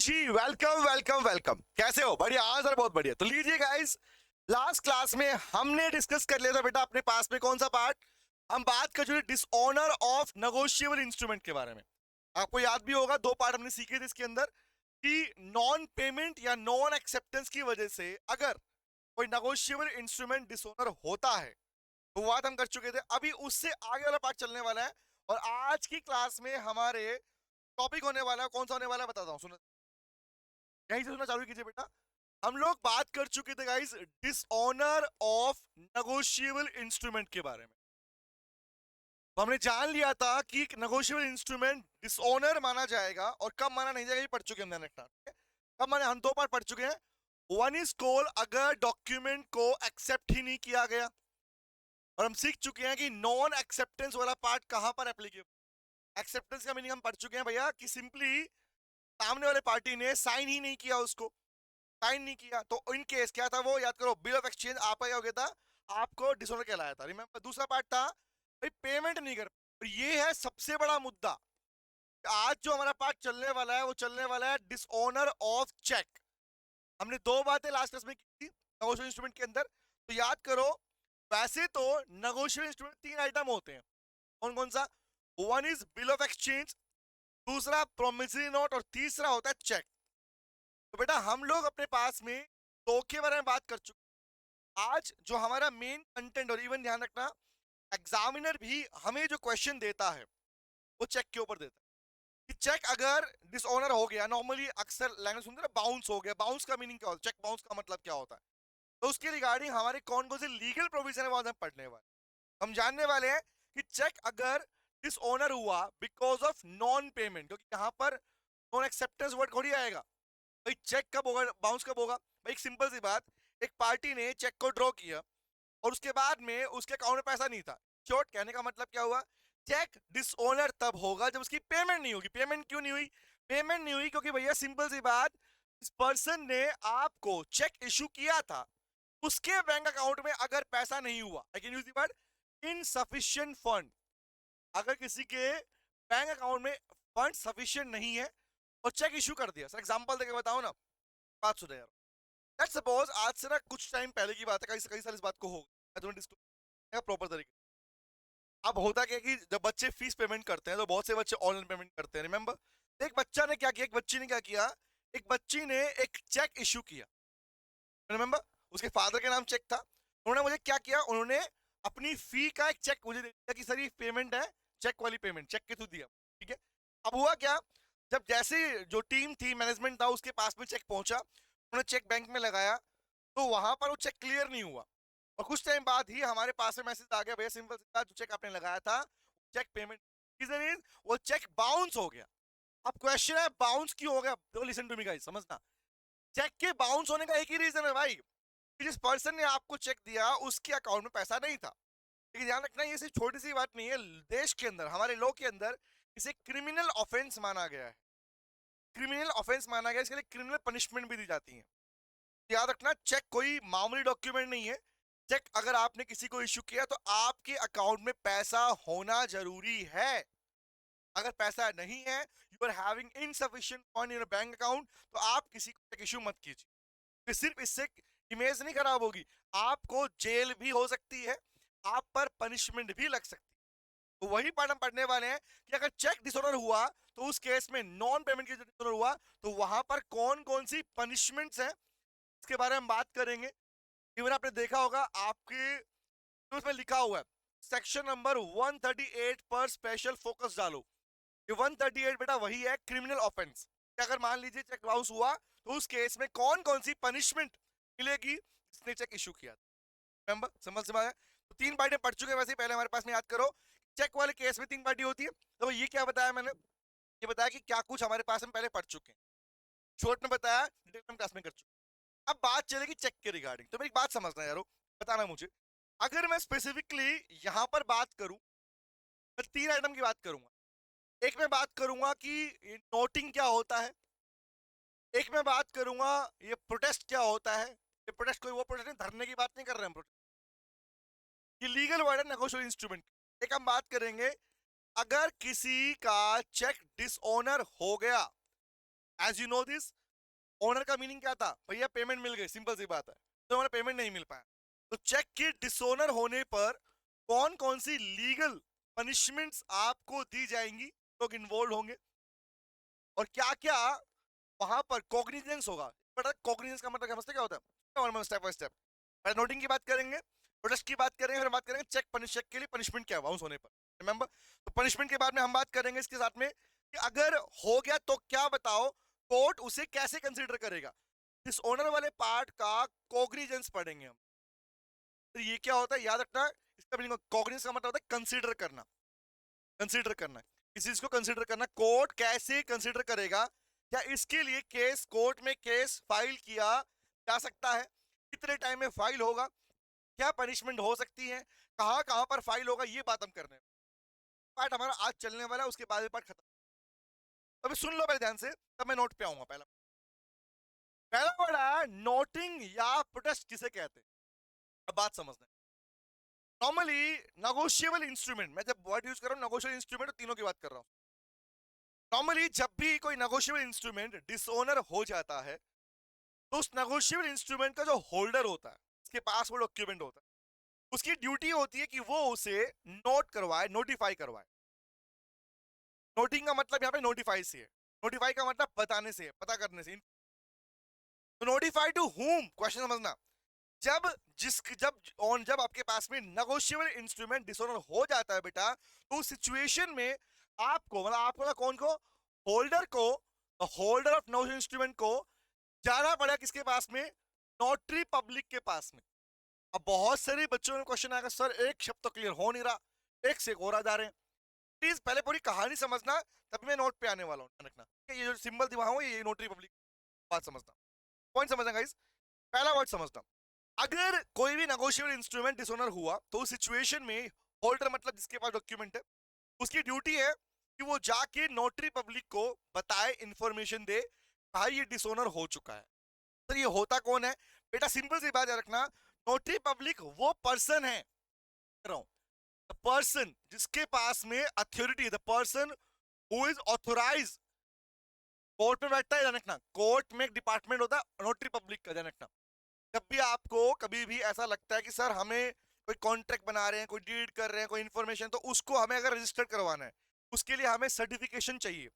जी welcome welcome welcome. कैसे हो? बढ़िया। हाँ सर, बहुत बढ़िया। तो लीजिए गाइस, लास्ट क्लास में हमने डिस्कस कर लिया था बेटा अपने पास में कौन सा पार्ट। हम बात कर चुके डिसऑनर ऑफ नेगोशिएबल इंस्ट्रूमेंट के बारे में। आपको याद भी होगा, दो पार्ट हमने सीखे थे इसके अंदर कि नॉन पेमेंट या नॉन एक्सेप्टेंस की वजह से अगर कोई नेगोशिएबल इंस्ट्रूमेंट डिसऑनर होता है तो वो बात हम कर चुके थे। अभी उससे आगे वाला पार्ट चलने वाला है और आज की क्लास में हमारे टॉपिक होने वाला है। कौन सा होने वाला है बताता हूँ, सुनो। यहीं से सुनना चालू कीजिए बेटा। हम लोग बात कर चुके थे guys dishonour of negotiable instrument के बारे में। तो हमने जान लिया था कि नेगोशिएबल इंस्ट्रूमेंट डिसऑनर माना जाएगा और कब माना नहीं जाएगा, ये पढ़ चुके हैं हमने रखना। कब माने, हम दो बार पढ़ चुके हैं। वन इज कॉल अगर डॉक्यूमेंट को एक्सेप्ट ही नहीं किया गया, और हम सीख चुके हैं कि नॉन एक्सेप्टेंस वाला पार्ट कहां पर एप्लीकेबल। एक्सेप्टेंस का मीनिंग हम पढ़ चुके हैं भैया कि सिंपली सामने वाले पार्टी ने साइन ही नहीं किया, उसको साइन नहीं किया। तो इन केस क्या था, वो याद करो, बिल ऑफ एक्सचेंज आपका क्या हो गया था, आपको डिसऑनर कहलाया था। रिमेंबर, दूसरा पार्ट था भाई पेमेंट नहीं कर। और ये है सबसे बड़ा मुद्दा। आज जो हमारा पार्ट चलने वाला है वो चलने वाला है डिसऑनर ऑफ चेक। हमने दो बातें लास्ट क्लास में की थी नेगोशिएबल इंस्ट्रूमेंट के अंदर, तो याद करो। वैसे तो नेगोशिएबल इंस्ट्रूमेंट तीन आइटम होते हैं। कौन कौन सा? One is bill of exchange, दूसरा प्रोमिसरी नोट, और तीसरा होता है चेक। तो बेटा हम लोग अपने पास में दो के बारे में बात कर चुके। आज जो हमारा मेन कंटेंट, और इवन ध्यान रखना एग्जामिनर भी हमें जो क्वेश्चन देता है वो चेक के ऊपर देता है कि चेक अगर डिसऑनर हो गया, नॉर्मली अक्सर लैंग्वेज सुनते हैं बाउंस हो गया। बाउंस का मीनिंग क्या होता है, चेक बाउंस का मतलब क्या होता है, तो उसके रिगार्डिंग हमारे कौन कौन से लीगल प्रोविजन है वो हम पढ़ने वाले। हम जानने वाले हैं कि चेक अगर डिसऑनर हुआ बिकॉज ऑफ नॉन पेमेंट, क्योंकि यहाँ पर नॉन एक्सेप्टेंस वर्ड थोड़ी आएगा। भाई चेक कब होगा, बाउंस कब होगा? भाई एक सिंपल सी बात, एक पार्टी ने चेक को ड्रॉ किया और उसके बाद में उसके अकाउंट में पैसा नहीं था। शॉर्ट कहने का मतलब क्या हुआ, चेक डिसऑनर तब होगा जब उसकी पेमेंट नहीं होगी। पेमेंट क्यों नहीं हुई? पेमेंट नहीं हुई क्योंकि भैया सिंपल सी बात, इस पर्सन ने आपको चेक इशू किया था, उसके बैंक अकाउंट में अगर पैसा नहीं हुआ, आई can use the word insufficient fund. अगर किसी के बैंक अकाउंट में फंड सफिशिएंट नहीं है और चेक इशू कर दिया, सर एग्जांपल देके बताओ ना, बात सुनो यार। लेट्स सपोज आज से ना कुछ टाइम पहले की बात है, कई साल इस बात को हो मैं तुम्हें डिस्कस प्रॉपर तरीके। अब होता क्या है कि जब बच्चे फीस पेमेंट करते हैं तो बहुत से बच्चे ऑनलाइन पेमेंट करते हैं। रिमेंबर, एक बच्चा ने क्या किया, एक बच्ची ने क्या किया, एक बच्ची ने एक चेक इशू किया। रिमेंबर, उसके फादर के नाम चेक था। उन्होंने मुझे क्या किया, उन्होंने अपनी फी का एक चेक मुझे दे दिया कि सर ये पेमेंट है, चेक वाली पेमेंट, चेक के थ्रू दिया। ठीक है। अब हुआ क्या, जब जैसे जो टीम थी, मैनेजमेंट था, उसके पास में चेक पहुंचा, उन्होंने चेक बैंक में लगाया, तो वहां पर वो चेक क्लियर नहीं हुआ। और कुछ टाइम बाद ही हमारे पास में मैसेज आ गया, भैया सिंपल सी बात, जो चेक आपने लगाया था चेक पेमेंट, रीजन इज वो चेक बाउंस हो गया। अब क्वेश्चन है बाउंस क्यों हो गया, तो लिसन टू मी गाइस, समझना। चेक के बाउंस होने का एक ही रीजन है भाई, कि जिस पर्सन ने आपको चेक दिया उसके अकाउंट में पैसा नहीं था। लेकिन ध्यान रखना, ये सिर्फ छोटी सी बात नहीं है, देश के अंदर, हमारे लॉ के अंदर इसे क्रिमिनल ऑफेंस माना गया है। क्रिमिनल ऑफेंस माना गया, इसके लिए क्रिमिनल पनिशमेंट भी दी जाती है। याद रखना, चेक कोई मामूली डॉक्यूमेंट नहीं है। चेक अगर आपने किसी को इश्यू किया तो आपके अकाउंट में पैसा होना जरूरी है। अगर पैसा नहीं है, you are having insufficient fund in your bank account, तो आप किसी को चेक इश्यू मत कीजिए। फिर सिर्फ इससे इमेज नहीं खराब होगी, आपको जेल भी हो सकती है, आप पर पनिशमेंट भी लग सकती है। तो वही पार्ट हम पढ़ने वाले हैं कि अगर चेक डिसऑनर हुआ तो उस केस में नॉन पेमेंट की डिसऑनर हुआ तो वहां पर कौन कौन सी पनिशमेंट्स हैं, इसके बारे में बात करेंगे। इवन आपने देखा होगा आपके उसमें लिखा हुआ है सेक्शन नंबर 138 पर स्पेशल फोकस डालो। ये 138 बेटा वही है क्रिमिनल ऑफेंस, कि अगर मान लीजिए चेक बाउंस हुआ तो उस केस में कौन कौन सी पनिशमेंट मिलेगी जिसने चेक इशू किया। मेंबर समझ में आया? तो तीन पार्टियां पढ़ चुके हैं वैसे, पहले हमारे पास में याद करो, चेक वाले केस में तीन पार्टी होती है। तो ये क्या बताया मैंने, ये बताया कि क्या कुछ हमारे पास में पहले पढ़ चुके हैं, शॉर्ट में बताया, डिटेल में क्लास में कर चुके हैं। अब बात चलेगी चेक के रिगार्डिंग। तो मेरी बात समझना यारो, बताना मुझे, अगर मैं स्पेसिफिकली यहां पर बात करूं, मैं तीन आइटम की बात करूंगा। एक मैं बात करूंगा कि नोटिंग क्या होता है, एक मैं बात करूंगा ये प्रोटेस्ट क्या होता है। ये प्रोटेस्ट कोई वो प्रोटेस्ट नहीं, धरने की बात नहीं कर रहे हैं, ये लीगल वर्ड है नेगोशिएबल इंस्ट्रूमेंट। एक हम बात करेंगे अगर किसी का चेक डिसऑनर हो गया, as you know this, honour का मीनिंग क्या था, भैया पेमेंट मिल गई, सिंपल सी बात है, तो हमारा पेमेंट नहीं मिल पाया। तो चेक के डिसओनर होने पर कौन कौन सी लीगल पनिशमेंट्स आपको दी जाएंगी, लोग इन्वॉल्व होंगे, और क्या क्या वहां पर कॉग्निजेंस होगा। बट कॉग्निजेंस का मतलब समझते क्या होता है, स्टेप बाय स्टेप। पहले नोटिंग की बात करेंगे, प्रोटेस्ट की बात करेंगे, फिर बात करेंगे चेक के लिए पनिशमेंट क्या है बाउंस होने पर, रिमेंबर। तो पनिशमेंट के बाद में हम बात करेंगे इसके साथ में कि अगर हो गया तो क्या बताओ, कोर्ट उसे कैसे कंसीडर करेगा। इस ओनर वाले पार्ट का कॉग्निजेंस पढ़ेंगे हम। तो ये क्या होता है याद रखना, इसका मीनिंग कॉग्निजेंस का मतलब होता है कंसीडर करना, कंसीडर करना, इस चीज को कंसीडर करना। कोर्ट कैसे कंसीडर करेगा, क्या इसके लिए केस, कोर्ट में केस फाइल किया जा सकता है, कितने टाइम में फाइल होगा, क्या पनिशमेंट हो सकती है, कहां कहां पर फाइल होगा, ये बात हम करने पार्ट हमारा आज चलने वाला है, उसके बाद पार्ट खत्म। अभी सुन लो पहले ध्यान से, तब मैं नोट पे आऊंगा। पहला पहला वर्ड है नोटिंग या प्रोटेस्ट किसे कहते हैं। अब बात समझना, नॉर्मली नेगोशिएबल इंस्ट्रूमेंट, मैं जब वर्ड यूज कर रहा हूँ नेगोशिएबल इंस्ट्रूमेंट, तो तीनों की बात कर रहा हूँ। नॉर्मली जब भी कोई नेगोशिएबल इंस्ट्रूमेंट डिसओनर हो जाता है, तो उस नेगोशिएबल इंस्ट्रूमेंट का जो होल्डर होता है, उसके पास वो डॉक्यूमेंट होता है, उसकी ड्यूटी होती है कि वो उसे नोट करवाए, नोटिफाई करवाए। नोटिंग का मतलब यहाँ पे नोटिफाई से है, नोटिफाई का मतलब बताने से है, पता करने से। तो नोटिफाई टू हुम, क्वेश्चन समझना, जब जब आपके पास में नेगोशिएबल इंस्ट्रूमेंट डिसऑनर हो जाता है बेटा, तो उस सिचुएशन में आपको, मतलब आपको ना, कौन को, होल्डर को, होल्डर ऑफ नेगोशिएबल इंस्ट्रूमेंट को जाना पड़ेगा किसके पास में, नोटरी पब्लिक के पास में। अब बहुत सारे बच्चों में क्वेश्चन आएगा, सर एक शब्द तो क्लियर हो नहीं रहा, एक से एक और आ जा रहे हैं। प्लीज पहले पूरी कहानी समझना, तभी मैं नोट पे आने वाला हूँ, रखना ये जो सिंबल दिखा हूँ ये नोटरी पब्लिक, बात समझना, पॉइंट समझना गाइस। पहला वर्ड समझना, अगर कोई भी नेगोशिएबल इंस्ट्रूमेंट डिसऑनर हुआ, तो उस सिचुएशन में होल्डर मतलब जिसके पास डॉक्यूमेंट है, उसकी ड्यूटी है कि वो जाके नोटरी पब्लिक को बताए, इंफॉर्मेशन दे, भाई ये डिसऑनर हो चुका है। तो ये होता कौन है बेटा, सिंपल सी बात याद रखना, नोटरी पब्लिक वो पर्सन है, द पर्सन जिसके पास में अथॉरिटी है, the person who is authorise. Court में बैठता है, ध्यान रखना, कोर्ट में एक डिपार्टमेंट होता है नोटरी पब्लिक का, ध्यान रखना। जब भी आपको कभी भी ऐसा लगता है कि सर हमें कोई कॉन्ट्रैक्ट बना रहे हैं, कोई डीड कर रहे हैं, कोई इन्फॉर्मेशन, तो उसको हमें अगर रजिस्टर करवाना है, उसके लिए हमें सर्टिफिकेशन चाहिए।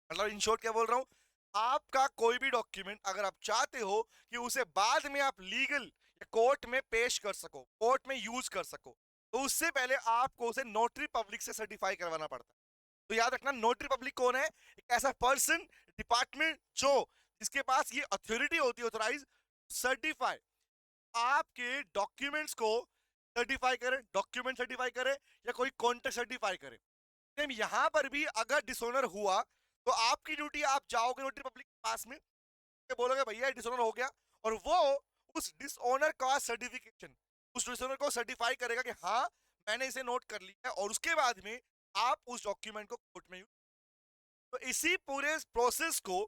मतलब इन शॉर्ट क्या बोल रहा हूँ, आपका कोई भी डॉक्यूमेंट अगर आप चाहते हो कि उसे बाद में आप लीगल कोर्ट में पेश कर सको, कोर्ट में यूज कर सको, तो उससे पहले आपको उसे नोटरी पब्लिक से सर्टिफाई करवाना पड़ता है। तो याद रखना, नोटरी पब्लिक कौन है, एक ऐसा पर्सन, डिपार्टमेंट जो, जिसके पास ये अथॉरिटी होती है, ऑथराइज सर्टिफाई आपके डॉक्यूमेंट्स को, सर्टिफाई करे, डॉक्यूमेंट सर्टिफाई करे, या कोई कॉन्ट्रैक्ट सर्टिफाई करे। सेम यहां पर भी अगर डिसऑनर हुआ, तो आपकी ड्यूटी, आप जाओगे नोटरी पब्लिक के पास में, बोलोगे भैया डिसऑनर हो गया, और वो उस डिसऑनर का सर्टिफिकेशन, उस डिसऑनर को सर्टिफाई करेगा कि हाँ मैंने इसे नोट कर लिया है, और उसके बाद में आप उस डॉक्यूमेंट को कोर्ट में यूज। तो इसी पूरे प्रोसेस को,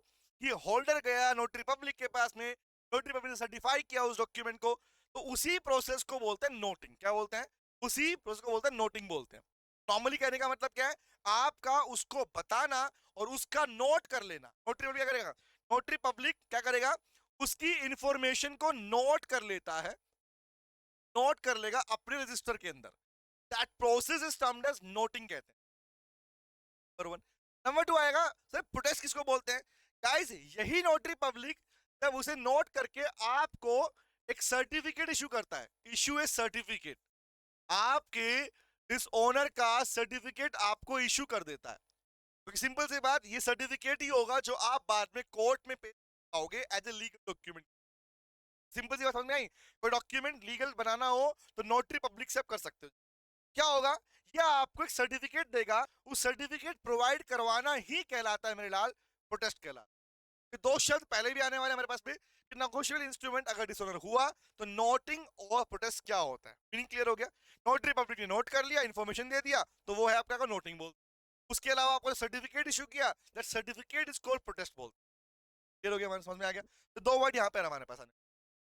ये होल्डर गया नोटरी पब्लिक के पास में, नोटरी पब्लिक ने सर्टिफाई किया उस डॉक्यूमेंट को, तो उसी प्रोसेस को बोलते हैं नोटिंग। क्या बोलते हैं, उसी प्रोसेस को बोलते हैं नोटिंग बोलते हैं। नॉर्मली कहने का मतलब क्या है, आपका उसको बताना और उसका नोट कर लेना। नोटरी पब्लिक क्या करेगा, नोटरी पब्लिक क्या करेगा, उसकी इंफॉर्मेशन को नोट कर लेता है, नोट कर लेगा अपने रजिस्टर के अंदर। That process is termed as noting कहते हैं, नंबर वन। नंबर टू आएगा, सर प्रोटेस्ट किसको बोलते हैं, गाइस यही नोटरी पब्लिक जब उसे नोट करके आपको एक सर्टिफिकेट इशू करता है, इशू ए सर्टिफिकेट, आपके इस ओनर का सर्टिफिकेट आपको इशू कर देता है। तो सिंपल सी बात, ये सर्टिफिकेट ही होगा जो आप बाद में कोर्ट में पे आओगे as a legal document. Simple सी बात समझ में आई, कोई डॉक्यूमेंट लीगल बनाना हो तो नोटरी पब्लिक से आप कर सकते हो। क्या होगा, या आपको एक सर्टिफिकेट देगा, उस सर्टिफिकेट प्रोवाइड करवाना ही कहलाता है मेरे लाल, प्रोटेस्ट कहलाता है। दो शब्द पहले भी आने वाले हमारे पास में, कि नेगोशिएबल इंस्ट्रूमेंट अगर डिसऑनर हुआ, तो नोटिंग और प्रोटेस्ट क्या होता है, मीनिंग क्लियर हो गया। नोटरी पब्लिक ने नोट कर लिया, इंफॉर्मेशन दे दिया, तो वो है आपका नोटिंग बोल। उसके अलावा आपको सर्टिफिकेट इशू किया, that certificate is called protest बोल। क्लियर हो गया, हमारे समझ में आ गया। तो दो वर्ड यहाँ पे हमारे पास आने,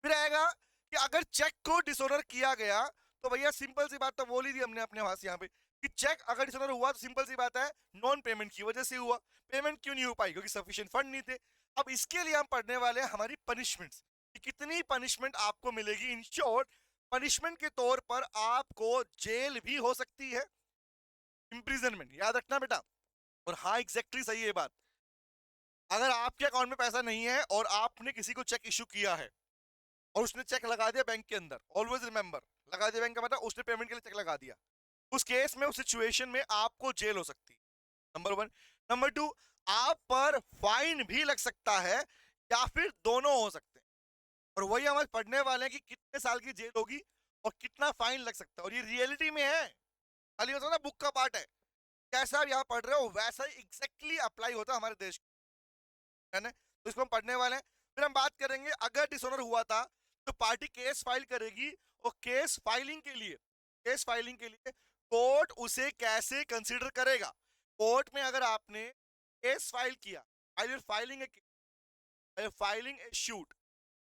फिर आएगा कि अगर चेक को डिसऑनर किया गया, तो भैया सिंपल सी बात तो बोल ही दी हमने अपने पास यहाँ पे, कि चेक अगर डिसऑनर हुआ तो सिंपल सी बात है, नॉन पेमेंट की वजह से हुआ। पेमेंट क्यों नहीं हो पाई, क्योंकि सफिशिएंट फंड नहीं थे। अब इसके लिए हम पढ़ने वाले हैं हमारी पनिशमेंट्स, कि कितनी पनिशमेंट आपको मिलेगी। इन शॉर्ट, पनिशमेंट के तौर पर आपको जेल भी हो सकती है, इम्प्रिजनमेंट, याद रखना बेटा। और हाँ, एग्जैक्टली सही है ये बात। अगर आपके अकाउंट में पैसा नहीं है और आपने किसी को चेक इशू किया है और उसने चेक लगा दिया बैंक के अंदर, ऑलवेज रिमेंबर, लगा दिया बैंक का मतलब उसने पेमेंट के लिए चेक लगा दिया, उस केस में, उस सिचुएशन में आपको जेल हो सकती है, नंबर वन। नंबर टू, आप पर फाइन भी लग सकता है या फिर दोनों हो सकते हैं। और वही हम आज पढ़ने वाले हैं कि कितने साल की जेल होगी और कितना फाइन लग सकता है, और ये रियलिटी में है, खाली होता है ना बुक का पार्ट है। जैसा आप यहाँ पढ़ रहे हो वैसा ही एग्जैक्टली अप्लाई होता है हमारे देश में, है ना? तो इसको हम पढ़ने वाले हैं। फिर हम बात करेंगे अगर डिसऑनर हुआ था तो पार्टी केस फाइल करेगी, और केस फाइलिंग के लिए कोर्ट उसे कैसे कंसीडर करेगा। कोर्ट में अगर आपने केस फाइल किया, फाइलिंग ए शूट,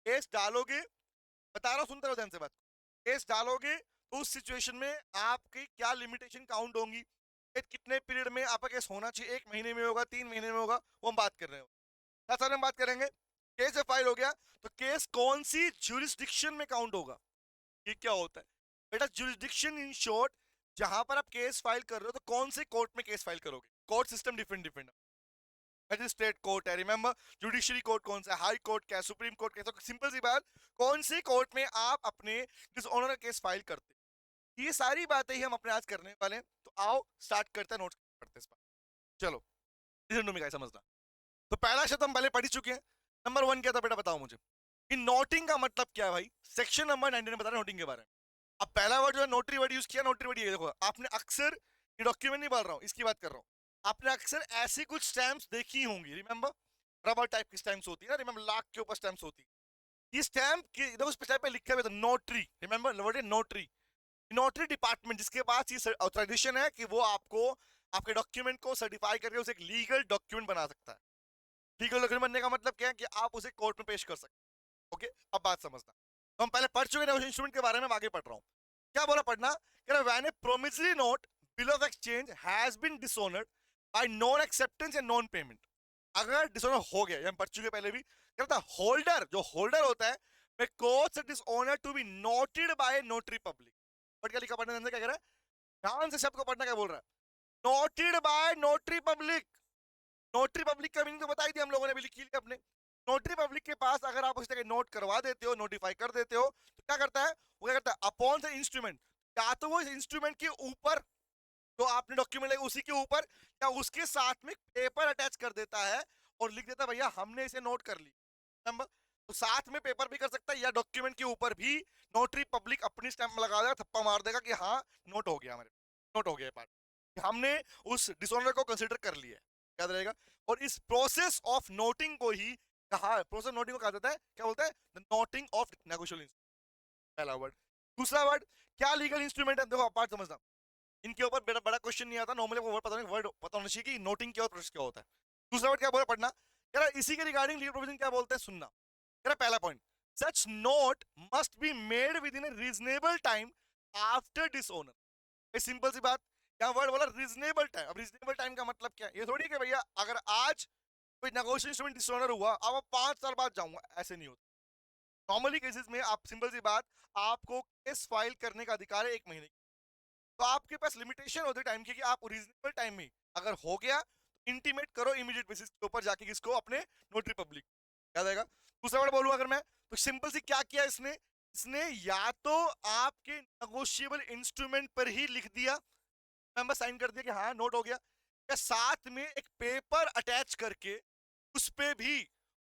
केस डालोगे, बता रहा हूँ, सुनते रहो ध्यान से बात। केस डालोगे तो उस सिचुएशन में आपकी क्या लिमिटेशन काउंट होंगी, कितने पीरियड में आपका केस होना चाहिए, 1 महीने में होगा, 3 महीने में होगा, वो हम बात कर रहे हो। साथ हम बात करेंगे केस जब फाइल हो गया तो केस कौन सी ज्यूरिसडिक्शन में काउंट होगा। ये क्या होता है बेटा? ज्यूरिसडिक्शन इन शॉर्ट, जहां पर आप केस फाइल कर रहे हो तो कौन से कोर्ट में केस फाइल करोगे। कोर्ट सिस्टम डिफरेंट डिफरेंट है। मैजिस्ट्रेट कोर्ट है, रिमेंबर, जुडिशरी कोर्ट कौन सा है, हाई कोर्ट क्या है, सुप्रीम कोर्ट क्या है। तो सिंपल सी बात, कौन से कोर्ट में आप अपने डिसऑनर का केस फाइल करते हैं, ये सारी बातें ही हम अपने आज करने वाले हैं। तो आओ स्टार्ट करते हैं, नोट करते हैं इस बात। चलो लिसन टू मी गाइस, समझना। तो पहला शब्द हम पहले पढ़ ही चुके हैं। नंबर वन क्या था बेटा, बताओ मुझे कि नोटिंग का मतलब क्या है भाई। सेक्शन नंबर 19 में बता रहा है नोटिंग के बारे में। अब पहला वर्ड जो है नोटरी वर्ड यूज किया, नोटरी वर्ड ये देखो, आपने अक्सर, ये डॉक्यूमेंट नहीं बोल रहा हूँ, इसकी बात कर रहा हूँ, आपने अक्सर ऐसी कुछ स्टैम्प्स देखी होंगी, रिमेंबर, रबर टाइप की स्टैम्प्स होती है ना, रिमेंबर, लाख के ऊपर स्टैम्प्स होती है। ये स्टैम्प के देखो उस पे लिखा हुआ था नोटरी, रिमेंबर वर्ड है नोटरी। नोटरी डिपार्टमेंट जिसके पास ये ट्रेडिशन है कि वो आपको आपके डॉक्यूमेंट को सर्टिफाई करके उसे एक लीगल डॉक्यूमेंट बना सकता है। लीगल डॉक्यूमेंट बनने का मतलब क्या है कि आप उसे कोर्ट में पेश कर सकते हैं। ओके, अब बात समझना। तो हम पहले पढ़ चुके हैं इंस्ट्रूमेंट के बारे में, आगे पढ़ रहा हूँ। क्या बोला पढ़ना, कह रहा when a promissory note bill of exchange has been dishonoured by non acceptance and non payment. अगर डिसऑनर हो गया, हम पढ़ चुके पहले भी, कहता होल्डर, जो होल्डर होता है, may cause dishonour to be noted by notary public. But क्या लिखा पढ़ने क्या कह रहा है, ध्यान से शब्द को पढ़ना, क्या बोल रहा है, noted by notary public. Notary public का मीनिंग तो बता ही दिया हम लोगों ने, भी लिखी अपने। नोटरी पब्लिक के पास अगर आप उस तरह नोट करवा देते हो, नोटिफाई कर देते हो, तो क्या करता है वो, क्या करता है, अपॉन द इंस्ट्रूमेंट, या तो वो इस इंस्ट्रूमेंट के ऊपर जो आपने डॉक्यूमेंट लगे उसी के ऊपर, या उसके साथ में पेपर अटैच कर देता है और लिख देता है भैया हमने इसे नोट कर ली। नंबर, तो साथ में पेपर भी कर सकता है, या डॉक्यूमेंट के ऊपर भी नोटरी पब्लिक अपनी स्टैंप लगा देगा, थप्पा मार देगा कि हाँ नोट हो गया, हमारे नोट हो गया पार्ट, हमने उस डिसऑनर को कंसिडर कर लिया है। याद रहेगा। और इस प्रोसेस ऑफ नोटिंग को ही कहा, प्रोसेस नोटिंग को कहा जाता है, क्या बोलता है, द नोटिंग ऑफ नेगोशिएबल, पहला वर्ड। दूसरा वर्ड, क्या लीगल इंस्ट्रूमेंट है, देखो पार्ट समझना, इनके ऊपर बड़ा बड़ा क्वेश्चन नहीं आता नॉर्मली, वर्ड पता नहीं, वर्ड पता होना चाहिए कि नोटिंग क्या और प्रोसेस क्या होता है। दूसरा वर्ड क्या बोला पढ़ना, यार इसी के रिगार्डिंग लीगल प्रोविजन क्या बोलते हैं, सुनना। यार पहला point, such note must be made within a reasonable time after dishonour. Simple सी बात, क्या वर्ड बोला, रीजनेबल टाइम। अब रीजनेबल टाइम का मतलब क्या है, ये थोड़ी कि भैया अगर आज कोई नेगोशिएशन डिसऑनर हुआ अब 5 साल बाद जाऊंगा, ऐसे नहीं होता। नॉर्मली केसेस में आप, सिंपल सी बात, आपको केस फाइल करने का अधिकार है 1 महीने, तो आपके पास लिमिटेशन होती है टाइम की, कि आप रीजनेबल टाइम में अगर हो गया तो इंटीमेट करो इमीडिएट बेसिस के ऊपर जाके किसको, अपने नोटरी पब्लिक। याद आएगा। दूसरा वर्ड बोलूं अगर मैं, तो सिंपल सी क्या किया इसने, इसने या तो आपके नेगोशिएबल इंस्ट्रूमेंट पर ही लिख दिया, मेंबर साइन कर दिया कि हाँ नोट हो गया, या साथ में एक पेपर अटैच करके उस पे भी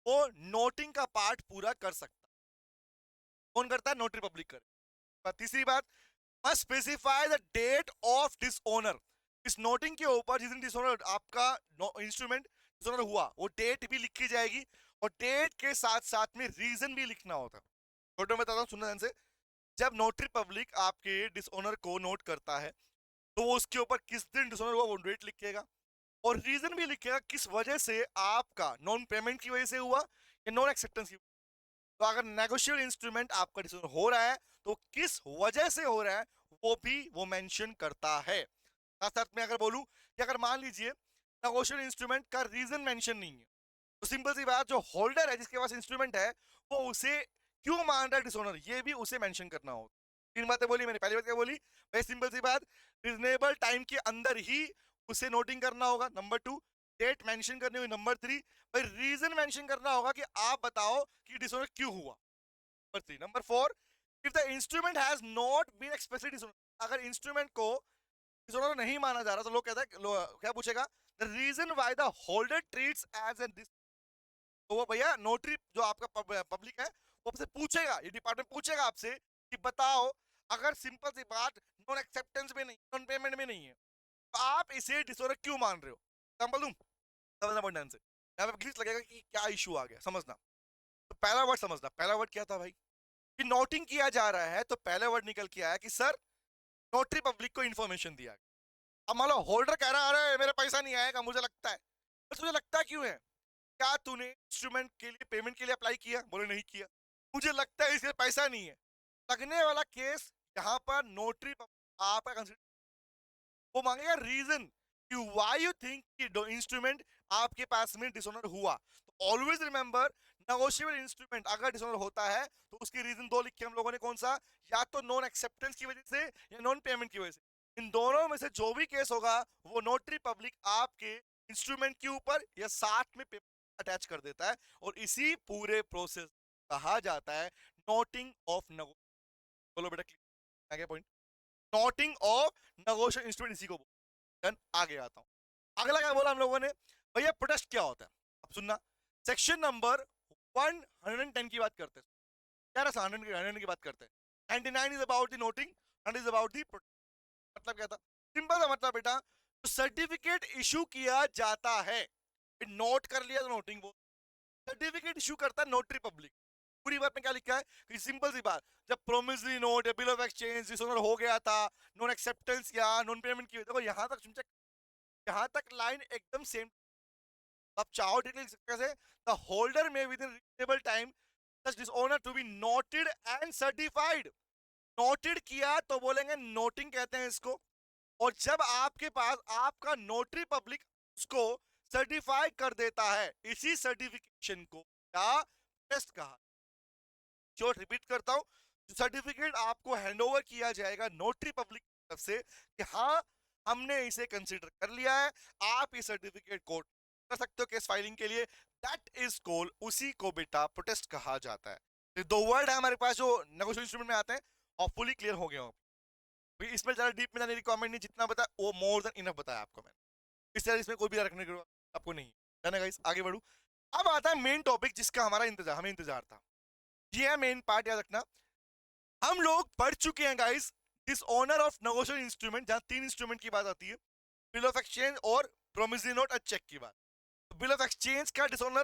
वो नोटिंग का पार्ट पूरा कर सकता। कौन करता है, नोटरी पब्लिक कर। तीसरी बात, must specify the date of dishonour. इस नोटिंग के ऊपर जिस दिन डिसओनर आपका इंस्ट्रूमेंट डिसओनर हुआ, वो डेट भी लिखी जाएगी, और डेट के साथ साथ में रीजन भी लिखना होता है। छोटे में बताता हूँ, सुनना ध्यान से। जब नोटरी पब्लिक आपके डिसओनर को नोट करता है तो वो उसके ऊपर किस दिन डिसऑनर हुआ वो डेट लिखेगा, और रीजन भी लिखेगा किस वजह से आपका नॉन पेमेंट की वजह से हुआ या नॉन एक्सेप्टेंस की। तो अगर नेगोशिएबल इंस्ट्रूमेंट आपका डिसऑनर हो रहा है तो किस वजह से हो रहा है वो भी वो मेंशन करता है। साथ साथ में अगर बोलूं कि अगर मान लीजिए नेगोशिएबल इंस्ट्रूमेंट का रीजन मेंशन नहीं है, तो सिंपल सी बात, जो होल्डर है जिसके पास इंस्ट्रूमेंट है वो उसे क्यों मान रहा है डिसऑनर, ये भी उसे मेंशन करना होगा। तीन बातें बोली मैंने। पहली बात क्या बोली भाई, सिंपल सी बात, रीजनेबल टाइम के अंदर ही उसे नोटिंग करना होगा। नंबर टू, डेट मेंशन करनी होगी। नंबर थ्री, भाई रीजन मेंशन करना होगा कि आप बताओ कि डिसऑनर क्यों हुआ। Number three. Number four, if the instrument has not been expressly dishonour, अगर इंस्ट्रूमेंट को डिसऑनर नहीं माना जा रहा तो लोग कहता है क्या पूछेगा, the reason why the holder treats as an, तो वो भैया नोटरी जो आपका पब्लिक है वो आपसे पूछेगा, ये डिपार्टमेंट पूछेगा आपसे कि बताओ, अगर सिंपल सी बात नॉन एक्सेप्टेंस में नहीं, नॉन पेमेंट में नहीं है, तो आप इसे डिसऑनर क्यों मान रहे हो। एग्जांपल दूं, समझना पड़ना से यहाँ पे ग्लिच लगेगा कि क्या इशू आ गया, समझना। तो पहला वर्ड समझना, पहला वर्ड क्या था भाई, कि नोटिंग किया जा रहा है, तो पहला वर्ड निकल के आया कि सर नोटरी पब्लिक को इन्फॉर्मेशन दिया। अब मान लो होल्डर कह रहा है अरे मेरे पैसा नहीं आएगा मुझे लगता है, तो तुझे लगता क्यों है, क्या तूने इंस्ट्रूमेंट के लिए पेमेंट के लिए अप्लाई किया, बोले नहीं किया, मुझे लगता है इसलिए पैसा नहीं है। लगने वाला केस यहाँ पर नोटरी आपका कंसिडर, वो मांगेगा रीजन कि व्हाई यू थिंक कि इंस्ट्रूमेंट आपके पास में डिसऑनर हुआ। तो ऑलवेज रिमेंबर, नेगोशिएबल इंस्ट्रूमेंट अगर डिसऑनर होता है तो उसकी रीजन दो लिखे हम लोगों ने, कौन सा, या तो नॉन एक्सेप्टेंस की वजह से या नॉन पेमेंट की वजह से। इन दोनों में से जो भी केस होगा वो नोटरी पब्लिक आपके इंस्ट्रूमेंट के ऊपर या साथ में पेपर अटैच कर देता है, और इसी पूरे प्रोसेस कहा जाता है नोटिंग ऑफ नेगो। बोलो बेटा क्लियर आगे point, noting of negotiation instrument, इसी को डन। आगे आता हूं, अगला क्या बोला हम लोगों ने, भैया प्रोटेस्ट क्या होता है। अब सुनना, सेक्शन नंबर 110 की बात करते हैं, 100 की बात करते हैं। 99 is about the noting, 100 is about the, मतलब क्या था, सिंपल सा मतलब बेटा, तो सर्टिफिकेट इशू किया जाता है, नोट कर लिया तो नोटिंग, वो सर्टिफिकेट इशू करता है नोटरी पब्लिक। पूरी बात में क्या लिखा है कि सिंपल सी बात, जब प्रोमिसरी नोट या बिल ऑफ एक्सचेंज डिसऑनर हो गया था, नॉन एक्सेप्टेंस या नॉन पेमेंट की, देखो यहां तक सुन, यहां तक लाइन एकदम सेम। आप चाहो लिख सकते हैं, the holder may within reasonable time such dishonour to be noted and certified. Noted किया तो बोलेंगे नोटिंग कहते हैं इसको, और जब आपके पास आपका नोटरी पब्लिक उसको सर्टिफाई कर देता है, इसी सर्टिफिकेशन को क्या टेस्ट कहा। जो रिपीट करता हूं, जो सर्टिफिकेट आपको हैंडओवर किया जाएगा नोटरी पब्लिक की तरफ से कि हाँ हमने इसे कंसीडर कर लिया है, आप इस सर्टिफिकेट को कर सकते हो केस फाइलिंग के लिए, दैट इज कॉल्ड, उसी को बेटा प्रोटेस्ट कहा जाता है। ये दो वर्ड है हमारे पास जो नेगोशिएशन इंस्ट्रूमेंट में आते हैं, और फुली क्लियर हो गया हो। इसमें ज्यादा डीप में जाने की रिक्वायरमेंट नहीं, जितना बताया वो मोर देन इनफ बताया आपको मैंने, इस तरह इसमें कोई भी रखने की आपको नहीं है ना गाइस। आगे बढ़ू, अब आता है मेन टॉपिक जिसका हमारा इंतजार, हमें इंतजार था, ये है मेन पार्ट, याद रखना। हम लोग पढ़ चुके हैं guys dishonour of negotiation instrument, जहां तीन इंस्ट्रूमेंट की बात आती है, बिल ऑफ एक्सचेंज और प्रोमिसरी नोट और चेक की बात। बिल ऑफ एक्सचेंज का डिसऑनर,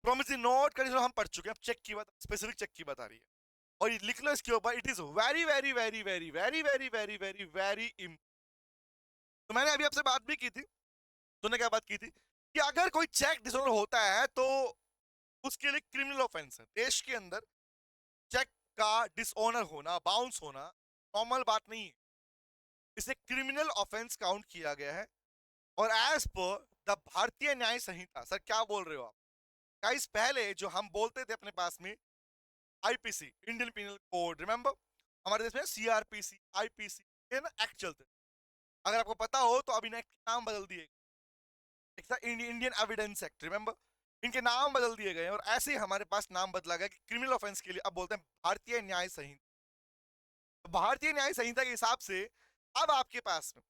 प्रोमिसरी नोट का डिसऑनर हम पढ़ चुके हैं, अब चेक की बात, स्पेसिफिक चेक की बात आ रही है, और ये लिख लो इसके ऊपर, it is very very very very very very very very very important. तो मैंने अभी आपसे बात भी की थी, तूने क्या बात की थी, कि अगर कोई चेक डिसऑनर होता है तो उसके लिए क्रिमिनल ऑफेंस है। देश के अंदर चेक का डिसऑनर होना, बाउंस होना नॉर्मल बात नहीं है, इसे क्रिमिनल ऑफेंस काउंट किया गया है। और एज पर द भारतीय न्याय संहिता, सर क्या बोल रहे हो आप गाइस, पहले जो हम बोलते थे अपने पास में IPC, Indian penal code, remember हमारे देश में सीआरपीसी, आईपीसी, ये ना एक्ट चलते थे। अगर आपको पता हो तो अभी नाम बदल दिए, इंडियन एविडेंस एक्ट, रिमेंबर, इनके नाम बदल दिए गए, और ऐसे ही हमारे पास नाम बदला गया कि क्रिमिनल ऑफेंस के लिए अब बोलते हैं भारतीय न्याय संहिता। भारतीय न्याय संहिता के हिसाब से अब आपके पास में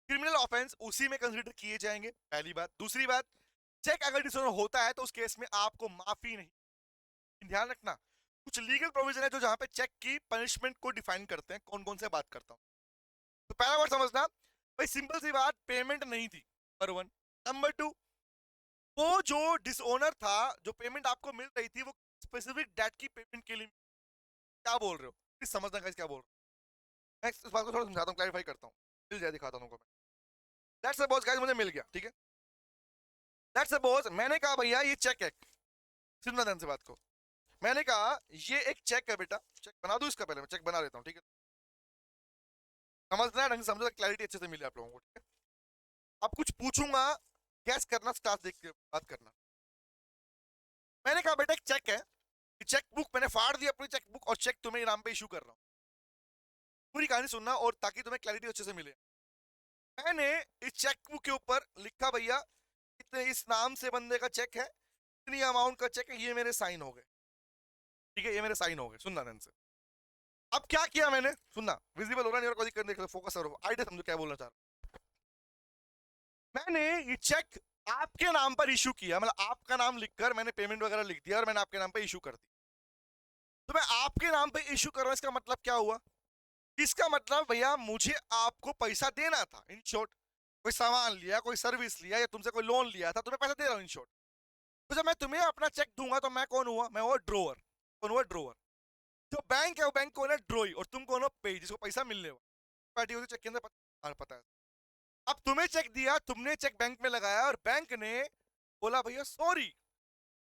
क्रिमिनल ऑफेंस उसी में कंसीडर किए जाएंगे, पहली बात। दूसरी बात, चेक अगर डिसऑनर होता है तो उस केस में आपको माफी नहीं, ध्यान रखना, कुछ लीगल प्रोविजन है जो जहां पे चेक की पनिशमेंट को डिफाइन करते हैं, कौन कौन से बात करता हूं। तो पहला वर्ड समझना भाई, सिंपल सी बात, पेमेंट नहीं थी, नंबर वन। नंबर टू, वो जो डिसओनर था, जो पेमेंट आपको मिल रही थी वो स्पेसिफिक डेट की पेमेंट के लिए, क्या बोल रहे हो प्लीज समझना गाइस, क्या बोल रहे हो, मैं इस बात को थोड़ा समझाता हूँ, क्लैरिफाई करता हूँ, मिल जाए दिखाता हूँ मैं। लेट्स सपोज गाइस मुझे मिल गया, ठीक है, लेट्स सपोज मैंने कहा भैया ये चेक है, सुनना ध्यान से बात को, मैंने कहा ये एक चेक है बेटा, चेक बना दूं इसका, पहले मैं चेक बना लेता हूँ, ठीक है, समझना ढंग से समझो, क्लैरिटी अच्छे से मिले आप लोगों को, ठीक है। अब कुछ पूछूंगा, गैस करना, स्टार्ट देख के बात करना। मैंने कहा बेटा एक चेक है, चेक बुक मैंने फाड़ दी अपनी चेक बुक और चेक तुम्हें नाम पे इशू कर रहा हूँ। पूरी कहानी सुनना और ताकि तुम्हें क्लैरिटी अच्छे से मिले। मैंने इस चेक बुक के ऊपर लिखा भैया इतने इस नाम से बंदे का चेक है, इतनी अमाउंट का चेक है, ये मेरे साइन हो गए। ठीक है, ये मेरे साइन हो गए, सुनना ध्यान से। अब क्या किया मैंने, सुनना, विजिबल हो रहा नहीं हो रहा, कोई दिक्कत नहीं, फोकस करो, आइडिया समझो क्या बोलना चाह रहा हूं। मैंने ये चेक आपके नाम पर इशू किया, मतलब आपका नाम लिखकर मैंने पेमेंट वगैरह लिख दिया और मैंने आपके नाम पे इशू कर दी। तो मैं आपके नाम पे इशू कर रहा हूं, इसका मतलब क्या हुआ? इसका मतलब भैया मुझे आपको पैसा देना था, इन शॉर्ट। कोई सामान लिया, कोई सर्विस लिया, या तुमसे कोई लोन लिया था, तुम्हें पैसा दे रहा हूं इन शॉर्ट। तो जब मैं तुम्हें अपना चेक दूंगा तो मैं कौन हुआ? मैं हुआ ड्रोवर। कौन हुआ? ड्रोवर। जो बैंक है वो बैंक कौन है? ड्रोई। और तुम कौन हो? पे, जिसको पैसा मिलने वाला पार्टी होती चेक के अंदर, पता है। अब तुम्हें चेक दिया, तुमने चेक बैंक में लगाया और बैंक ने बोला भैया सॉरी,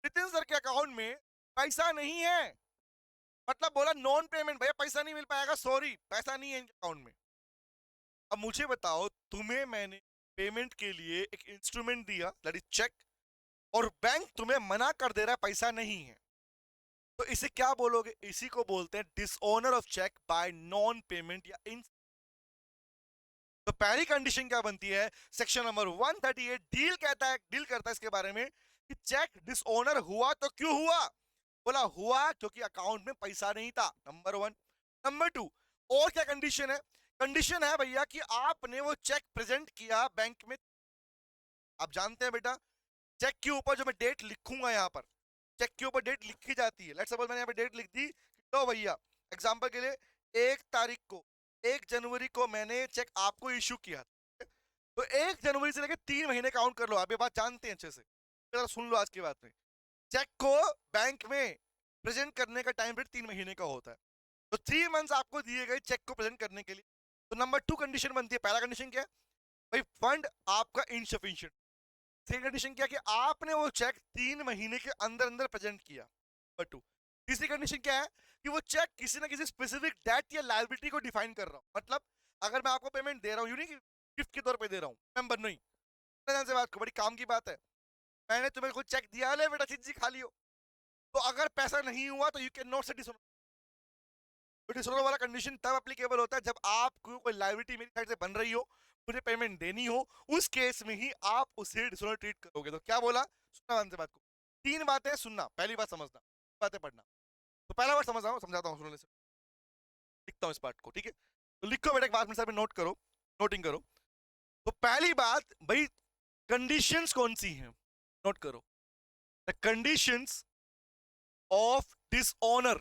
नितिन सर के अकाउंट में पैसा नहीं है। मतलब बोला नॉन पेमेंट, भैया पैसा नहीं मिल पाएगा, सॉरी पैसा नहीं है इनके अकाउंट में। अब मुझे बताओ, तुम्हें मैंने पेमेंट के लिए एक इंस्ट्रूमेंट दिया दैट इज चेक, और बैंक तुम्हें मना कर दे रहा है पैसा नहीं है, तो इसे क्या बोलोगे? इसी को बोलते हैं dishonour of cheque by non payment या इन। तो पहली कंडीशन क्या बनती है? सेक्शन नंबर 138 डील करता है इसके बारे में कि चेक डिसऑनर हुआ तो क्यों हुआ? बोला हुआ क्योंकि अकाउंट में पैसा नहीं था, नंबर 1। नंबर 2, और क्या कंडीशन है? कंडीशन है भैया कि आपने वो चेक प्रेजेंट किया बैंक में। आप जानते हैं बेटा, चेक के ऊपर जो मैं डेट लिखूंगा, यहाँ पर चेक के ऊपर डेट लिखी जाती है। लेट्स सपोज मैंने यहाँ पे डेट लिख दी, तो भैया एग्जांपल के लिए 1 तारीख को, 1 जनवरी को मैंने चेक आपको इशू किया, तो 1 जनवरी से लेकर 3 महीने काउंट कर लो। आप ये बात जानते हैं अच्छे से, जरा सुन लो आज की बात में। चेक को बैंक में प्रेजेंट करने का टाइम पीरियड 3 महीने का होता है, तो 3 मंथ्स आपको दिए गए चेक को प्रेजेंट करने के लिए। तो नंबर 2 कंडीशन बनती है। पहला कंडीशन क्या है भाई? फंड आपका इनसफिशिएंट। सेकंड कंडीशन क्या कि आपने वो चेक 3 महीने के अंदर अंदर प्रेजेंट किया, नंबर 2। तीसरी कंडीशन क्या है कि वो चेक किसी ना किसी स्पेसिफिक डेट या लायबिलिटी को डिफाइन कर रहा हूं। मतलब अगर मैं आपको पेमेंट दे रहा हूं, यूनिक गिफ्ट के तौर पे दे रहा हूं, मेंबर नहीं, ध्यान से बात को, बड़ी काम की बात है। मैंने तुम्हें कुछ चेक दिया, ले बेटा चीज खा लियो, तो अगर पैसा नहीं हुआ तो यू कैन नॉट से डिसऑनर। तो डिसऑनर वाला कंडीशन तब एप्लीकेबल होता है जब आपको कोई लायबिलिटी मेरी साइड से बन रही हो, मुझे पेमेंट देनी हो, उस केस में ही आप उसे डिसऑनर ट्रीट करोगे। तो क्या बोला? सुनना ध्यान से बात को, 3 बातें सुनना, पहली बात समझना, बातें पढ़ना। तो पहला बात समझ रहा हूँ, समझाता हूँ, सुनने से लिखता हूँ इस पार्ट को, ठीक है? तो लिखो बेटा, एक बात मेरे साथ में नोट करो, नोटिंग करो। तो पहली बात भाई, कंडीशंस कौन सी हैं? नोट करो, the conditions of dishonour,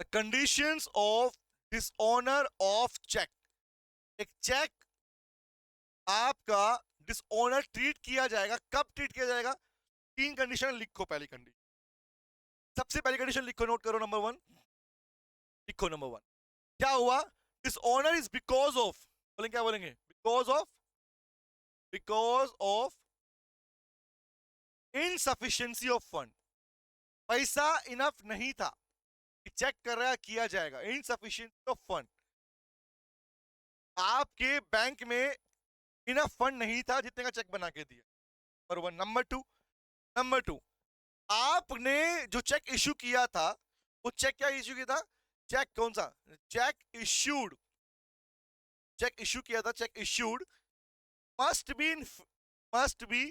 the conditions of dishonour of cheque. एक चेक आपका डिसऑनर ट्रीट किया जाएगा, कब ट्रीट किया जाएगा? 3 कंडीशन लिखो। पहली कंडीशन, सबसे पहली कंडीशन लिखो, नोट करो, नंबर 1 लिखो। नंबर 1 क्या हुआ? डिसऑनर इज बिकॉज ऑफ, बोलेंगे क्या बोलेंगे? Because of insufficiency of fund. पैसा इनफ नहीं था कि चेक कर रहा किया जाएगा, इनसफिशिएंसी ऑफ फंड। आपके बैंक में इनफ फंड नहीं था जितने का चेक बना के दिया, नंबर 1। नंबर 2, आपने जो चेक इशू किया था, वो चेक क्या इशू किया था? चेक कौन सा? चेक इशू किया था, cheque issued must be must be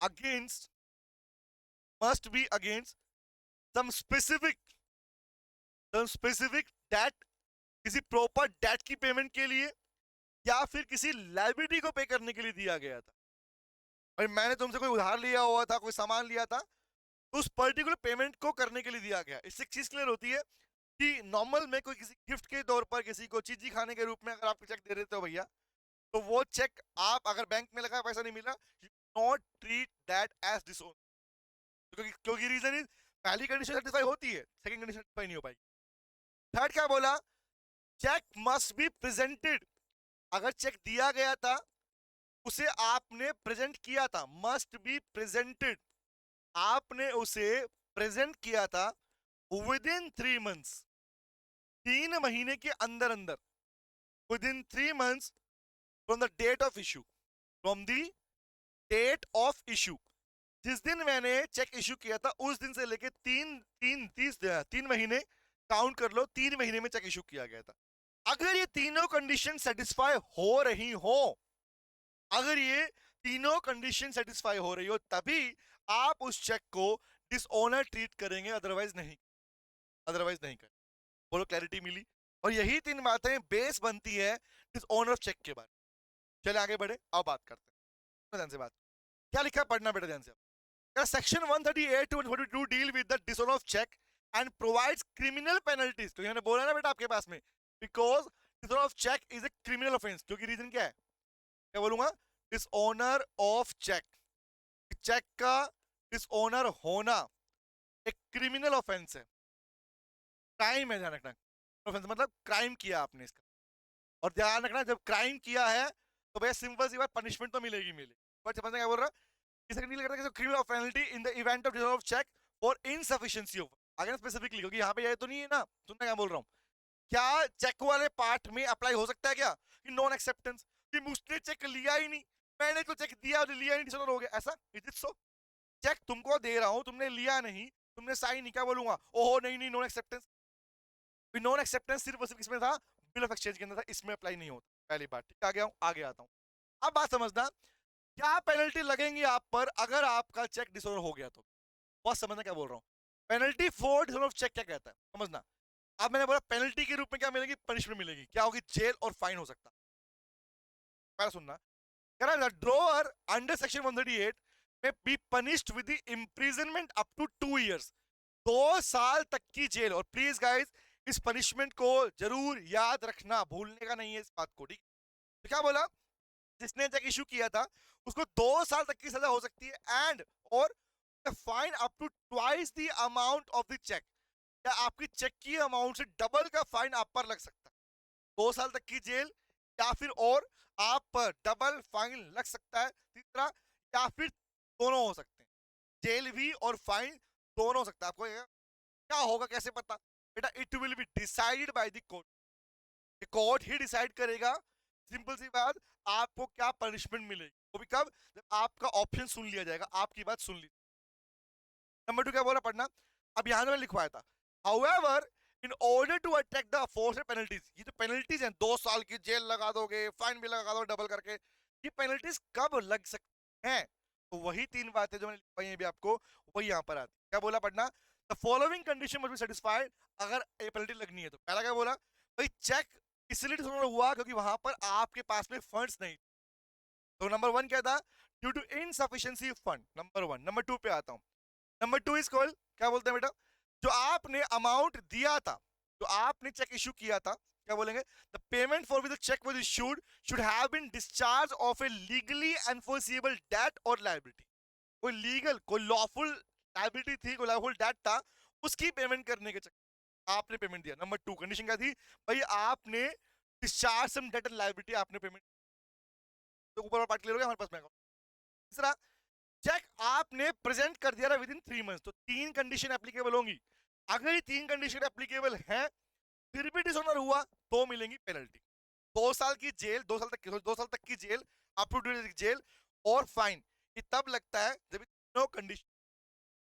against some specific date, किसी प्रॉपर डेट की पेमेंट के लिए, या फिर किसी लायबिलिटी को पे करने के लिए दिया गया था। और मैंने तुमसे कोई उधार लिया हुआ था, कोई सामान लिया था, तो उस पर्टिकुलर पेमेंट को करने के लिए दिया गया। इससे एक चीज क्लियर होती है कि नॉर्मल में कोई किसी गिफ्ट के तौर पर किसी को चीजी खाने के रूप में अगर आपको चेक दे देते हो भैया, तो वो चेक आप अगर बैंक में लगा पैसा नहीं मिला, you not treat that as dishonour, क्योंकि रीजन इज पहली कंडीशन सेटिस्फाई होती है, सेकंड कंडीशन सेटिस्फाई नहीं हो पाएगी। थर्ड क्या बोला? Cheque must be presented. अगर चेक दिया गया था, उसे आपने प्रेजेंट किया था, मस्ट बी प्रेजेंटेड, आपने उसे प्रेजेंट किया था विद इन 3 मंथ्स, 3 महीने के अंदर अंदर, within 3 months from the date of issue, from the date of issue. जिस दिन मैंने चेक इशू किया था उस दिन से लेके 3 महीने काउंट कर लो, 3 महीने में चेक इशू किया गया था। अगर ये तीनों कंडीशन सेटिस्फाई हो रही हो, अगर ये तीनों कंडीशन सेटिस्फाई हो रही हो, तभी आप उस चेक को डिसऑनर ट्रीट करेंगे, अदरवाइज नहीं, अदरवाइज नहीं करें। बोलो क्लैरिटी मिली? और यही 3 बातें बेस बनती है डिसऑनर ऑफ चेक के बारे में। चले आगे बढ़े, अब बात करते हैं ध्यान से। बात क्या लिखा है, पढ़ना बेटा ध्यान से। Section 138 to 142 deal with the dishonour of cheque and provides criminal penalties. तो मैंने बोला ना बेटा आपके पास में, because dishonour of cheque is a criminal offence. क्योंकि रीजन क्या है, क्या बोलूंगा, डिसऑनर ऑफ चेक, चेक का डिसऑनर होना एक क्रिमिनल ऑफेंस है, क्राइम है। ध्यान रखना, ऑफेंस मतलब क्राइम किया आपने इसका। और ध्यान रखना, जब क्राइम किया है तो भैया सिंपल सी बात, पनिशमेंट तो मिलेगी मिलेगी। बट समझना क्या बोल रहा है, इसे डील करता है criminal of penalty in the event of dishonour of cheque for insufficiency of. आगे स्पेसिफिकली, क्योंकि यहाँ पे ये तो नहीं है ना, सुनना क्या बोल रहा हूँ, क्या चेक वाले पार्ट में अप्लाई हो सकता है क्या कि नॉन एक्सेप्टेंस, कि मुझने चेक लिया ही नहीं, मैंने तो चेक दिया और लिया ही नहीं, डिसऑनर हो गया, ऐसा? Is it so? चेक तुमको दे रहा हूं, तुमने लिया नहीं, तुमने साइन नहीं, क्या बोलूंगा, ओहो नहीं नहीं नॉन एक्सेप्टेंस। नॉन एक्सेप्टेंस सिर्फ किसमें था, बिल ऑफ एक्सचेंज के अंदर था, इसमें अप्लाई नहीं होता। पहली बात ठीक, आ गया हूं, आगे आता हूं। अब बात समझना, क्या पेनल्टी लगेंगी आप पर अगर आपका चेक डिसऑनर हो गया तो? बहुत समझना क्या बोल रहा हूं। Penalty for dishonour of cheque क्या कहता है, समझना। अब मैंने बोला पेनल्टी के रूप में क्या मिलेगी, पनिशमेंट मिलेगी, क्या होगी, जेल और फाइन हो सकता। पहला सुनना, कह रहा है ड्रॉअर अंडर सेक्शन 138 में be punished with the imprisonment up to 2 years, 2 साल तक की जेल। और प्लीज गाइस, इस पनिशमेंट को जरूर याद रखना, भूलने का नहीं है इस बात को, ठीक? तो क्या बोला, जिसने चेक इशू किया था उसको 2 साल तक की सजा हो सकती है, एंड और fine up to twice the amount of the cheque, या आपकी चेक की अमाउंट से डबल का फाइन आप पर लग सकता है। 2 साल तक की जेल, या फिर और आप पर डबल फाइन लग सकता है। तीसरा, या फिर दोनों हो सकते हैं, जेल भी और फाइन दोनों हो सकता है। आपको क्या होगा कैसे पता बेटा, it will be decided by the court, court he decide करेगा। सिंपल सी बात, आपको क्या पनिशमेंट मिलेगी, वो भी कब, जब आपका ऑप्शन सुन लिया जाएगा, आपकी बात सुन ली। नंबर 2 क्या बोला पढ़ना, अब यहां मैंने लिखवाया था, however in order to attack the aforesaid penalties, ये जो पेनल्टीज हैं, 2 साल की जेल लगा दोगे, फाइन भी लगा दो डबल करके, ये पेनल्टीज कब लग सकती हैं? तो वही 3 बातें जो मैंने लिखवाई हैं अभी आपको, वही यहां पर आती। क्या बोला पढ़ना, the following condition must be satisfied अगर ये पेनल्टी लगनी है तो। पहला क्या बोला भाई, चेक इसलिए डिसऑनर हुआ क्योंकि वहां पर आपके पास में फंड्स नहीं। तो नंबर 1 क्या था, due to insufficiency fund, number 1। Number 2 पे आता हूं, नंबर 2 इज कॉल्ड, क्या बोलते हैं बेटा, जो आपने अमाउंट दिया था, जो आपने चेक इशू किया था, क्या बोलेंगे, the payment for with the cheque was issued should have been discharge of a legally enforceable debt और लायबिलिटी। कोई लीगल, कोई लॉफुल लायबिलिटी थी, कोई लॉफुल डेट था, उसकी पेमेंट करने के चक्कर आपने पेमेंट दिया। नंबर 2 कंडीशन क्या थी भाई, आपने discharge some debt and liability, आपने पेमेंट, तो ऊपर पार्ट क्लियर हो गया हमारे पास में। तीसरा, चेक आपने प्रेजेंट कर दिया विद इन 3 मंथ्स, तो 3 कंडीशन एप्लीकेबल होंगी। अगर ये 3 कंडीशन एप्लीकेबल हैं, फिर भी डिसऑनर हुआ तो मिलेंगी पेनल्टी, 2 साल की जेल, 2 साल तक की जेल, अप टू जेल और फाइन। ये तब लगता है जब तीनों कंडीशन,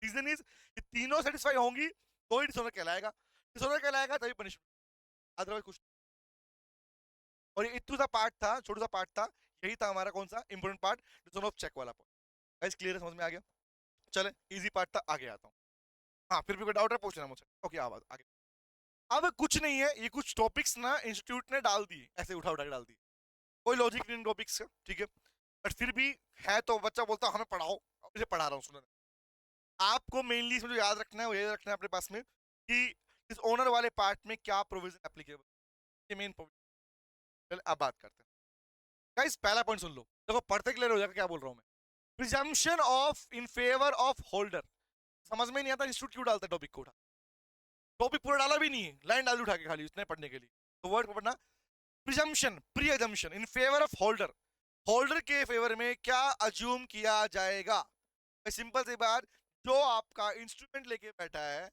रीजन इज ये तीनों सेटिस्फाई होंगी तो ही डिसऑनर कहलाएगा, डिसऑनर कहलाएगा तभी पनिशमेंट, अदरवाइज कुछ। और ये इतना सा पार्ट था, छोटा सा पार्ट था, यही था हमारा कौन सा important part, dishonour of cheque वाला पार्ट। गाइस क्लियर है, समझ में आ गया? चले इजी पार्ट था, आगे आता हूँ। हाँ, फिर भी कोई डाउट है पूछना मुझसे। ओके, आवाज आगे। अब कुछ नहीं है, ये कुछ टॉपिक्स ना इंस्टीट्यूट ने डाल दिए, ऐसे उठा उठा के डाल दिए, कोई लॉजिक नहीं इन टॉपिक्स का, ठीक है? बट फिर भी है, तो बच्चा बोलता हमें पढ़ाओ, मुझे पढ़ा रहा हूँ, सुनो। आपको मेनली इसमें जो याद रखना है वो याद रखना है अपने पास में कि इस ओनर वाले पार्ट में क्या प्रोविजन एप्लीकेबल, ये मेन प्रोविजन। चल अब बात करते हैं। गाइस पहला पॉइंट सुन लो, देखो पढ़ते क्लियर हो जाएगा क्या बोल रहा हूँ मैं। Presumption of in favour of holder, समझ में नहीं आता इंस्टीट्यूट क्यों डालता है टॉपिक को, उठा टॉपिक पूरा डाला भी नहीं है, लाइन डाल उठा के खाली उसने पढ़ने के लिए। तो वर्ड पढ़ना, presumption, pre assumption in favour of holder, holder के फेवर में क्या अज्यूम किया जाएगा। सिंपल सी बात, जो आपका इंस्ट्रूमेंट लेके बैठा है,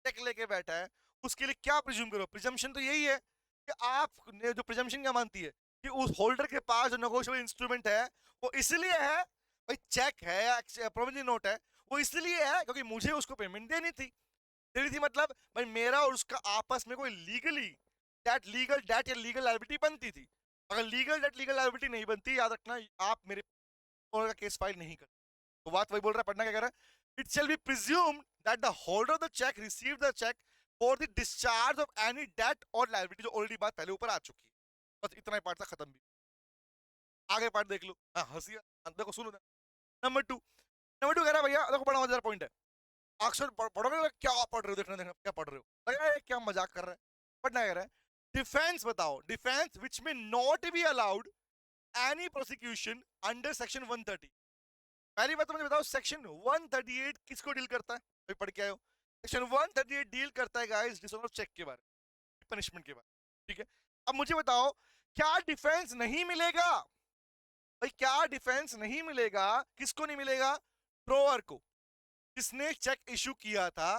चेक लेके बैठा है, उसके लिए क्या प्रिज्यूम करो, प्रिजम्पशन तो यही है कि आप ने जो प्रिजम्पशन क्या मानती है कि उस होल्डर के पास जो नेगोशिएबल इंस्ट्रूमेंट है वो इसलिए है भाई, चेक है या प्रोविजनरी नोट है, वो इसलिए है क्योंकि मुझे उसको पेमेंट देनी थी मतलब भाई मेरा और उसका आपस में कोई लीगली लीगल डेट या लीगल लायबिलिटी बनती थी। अगर लीगल डेट लीगल लायबिलिटी नहीं बनती, याद रखना आप मेरे का केस फाइल नहीं करते। तो बात वही बोल रहा है, पढ़ना क्या कह रहा है, it shall be presumed that the holder of the cheque received the cheque for the discharge of any debt और लायबिलिटी, जो ऑलरेडी बात पहले ऊपर आ चुकी है। बस इतना ही पार्ट था, खत्म भी। आगे पार्ट देख लो। हाँ हंसी, देखो सुनो। नंबर टू कह रहा है भैया देखो बड़ा मजेदार पॉइंट है, अक्सर पढ़ोगे ना, क्या पढ़ रहे हो, देखना देखना क्या पढ़ रहे हो, लगा है क्या मजाक कर रहा है। पढ़ना कह रहा है डिफेंस, बताओ डिफेंस विच में not be allowed any prosecution under section 130। पहली बात तो मुझे बताओ सेक्शन 138 किसको डील करता है, अभी पढ़ के आए हो। सेक्शन 138 डील करता है गाइस डिसऑनर चेक के बारे में, पनिशमेंट के बारे में, ठीक है। अब मुझे बताओ क्या डिफेंस नहीं मिलेगा भाई, क्या डिफेंस नहीं मिलेगा, किसको नहीं मिलेगा, ड्रोअर को, जिसने चेक इशू किया था,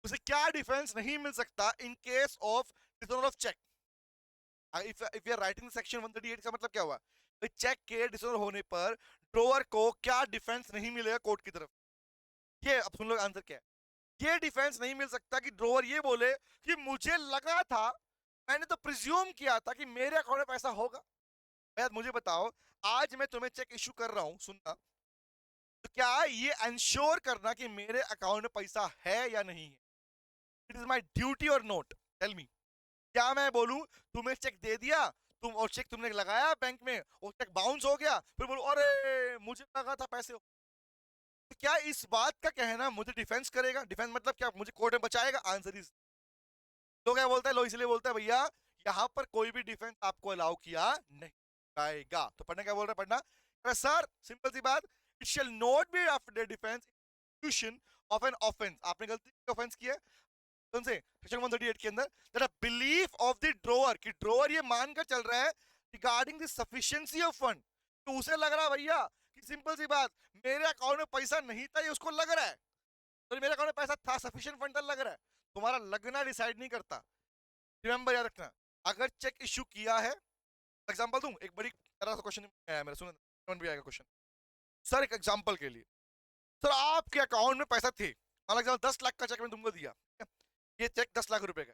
उसे क्या डिफेंस नहीं मिल सकता in case of dishonour of cheque. If you are writing section 138 का मतलब क्या हुआ, भाई चेक के डिसऑनर होने पर ड्रोअर को क्या डिफेंस नहीं मिलेगा कोर्ट की तरफ। ये अब सुन लो आंसर क्या है, ये डिफेंस नहीं मिल सकता कि ड्रोअर ये बोले कि मुझे लगा था, मैंने तो प्रिज्यूम किया था कि मेरे अकाउंट में पैसा होगा। भैया मुझे बताओ, आज मैं तुम्हें चेक इशू कर रहा हूं, सुनना, तो क्या ये इंश्योर करना कि मेरे अकाउंट में पैसा है या नहीं है, इट इज माई ड्यूटी और नोट, टेल मी। क्या मैं बोलूं तुम्हें चेक दे दिया, तुम और चेक तुमने लगाया बैंक में, और चेक बाउंस हो गया, फिर बोलो अरे मुझे लगा था पैसे, तो क्या इस बात का कहना मुझे डिफेंस करेगा, डिफेंस मतलब क्या मुझे कोर्ट में बचाएगा, आंसर इज, तो क्या बोलता है लो, इसलिए बोलता है भैया यहां पर कोई भी डिफेंस आपको अलाउ किया नहीं जाएगा। तो पढ़ना क्या बोल रहा है, पढ़ना, अरे सर सिंपल सी बात, it shall not be after defence execution of an offence, आपने गलती ऑफेंस किया कौन से सेक्शन 138 के अंदर, that a belief of the drawer, कि ड्रोअर ये मानकर चल रहा है regarding the sufficiency of fund, तो उसे लग रहा है भैया कि सिंपल सी बात मेरे अकाउंट में पैसा नहीं था, ये उसको लग रहा है, तो मेरे अकाउंट में पैसा था, सफिशिएंट फंड था, लग रहा है। तुम्हारा लगना डिसाइड नहीं करता, रिमेंबर याद रखना। अगर चेक इशू किया है, एग्जांपल दूं, एक बड़ी तरह से क्वेश्चन है मेरा, सुनो समझ भी आएगा क्वेश्चन। सर एक एग्जांपल के लिए, सर आपके अकाउंट में पैसा थे, मान लो 10 लाख का चेक मैंने तुमको दिया, ये चेक 10 लाख रुपए का,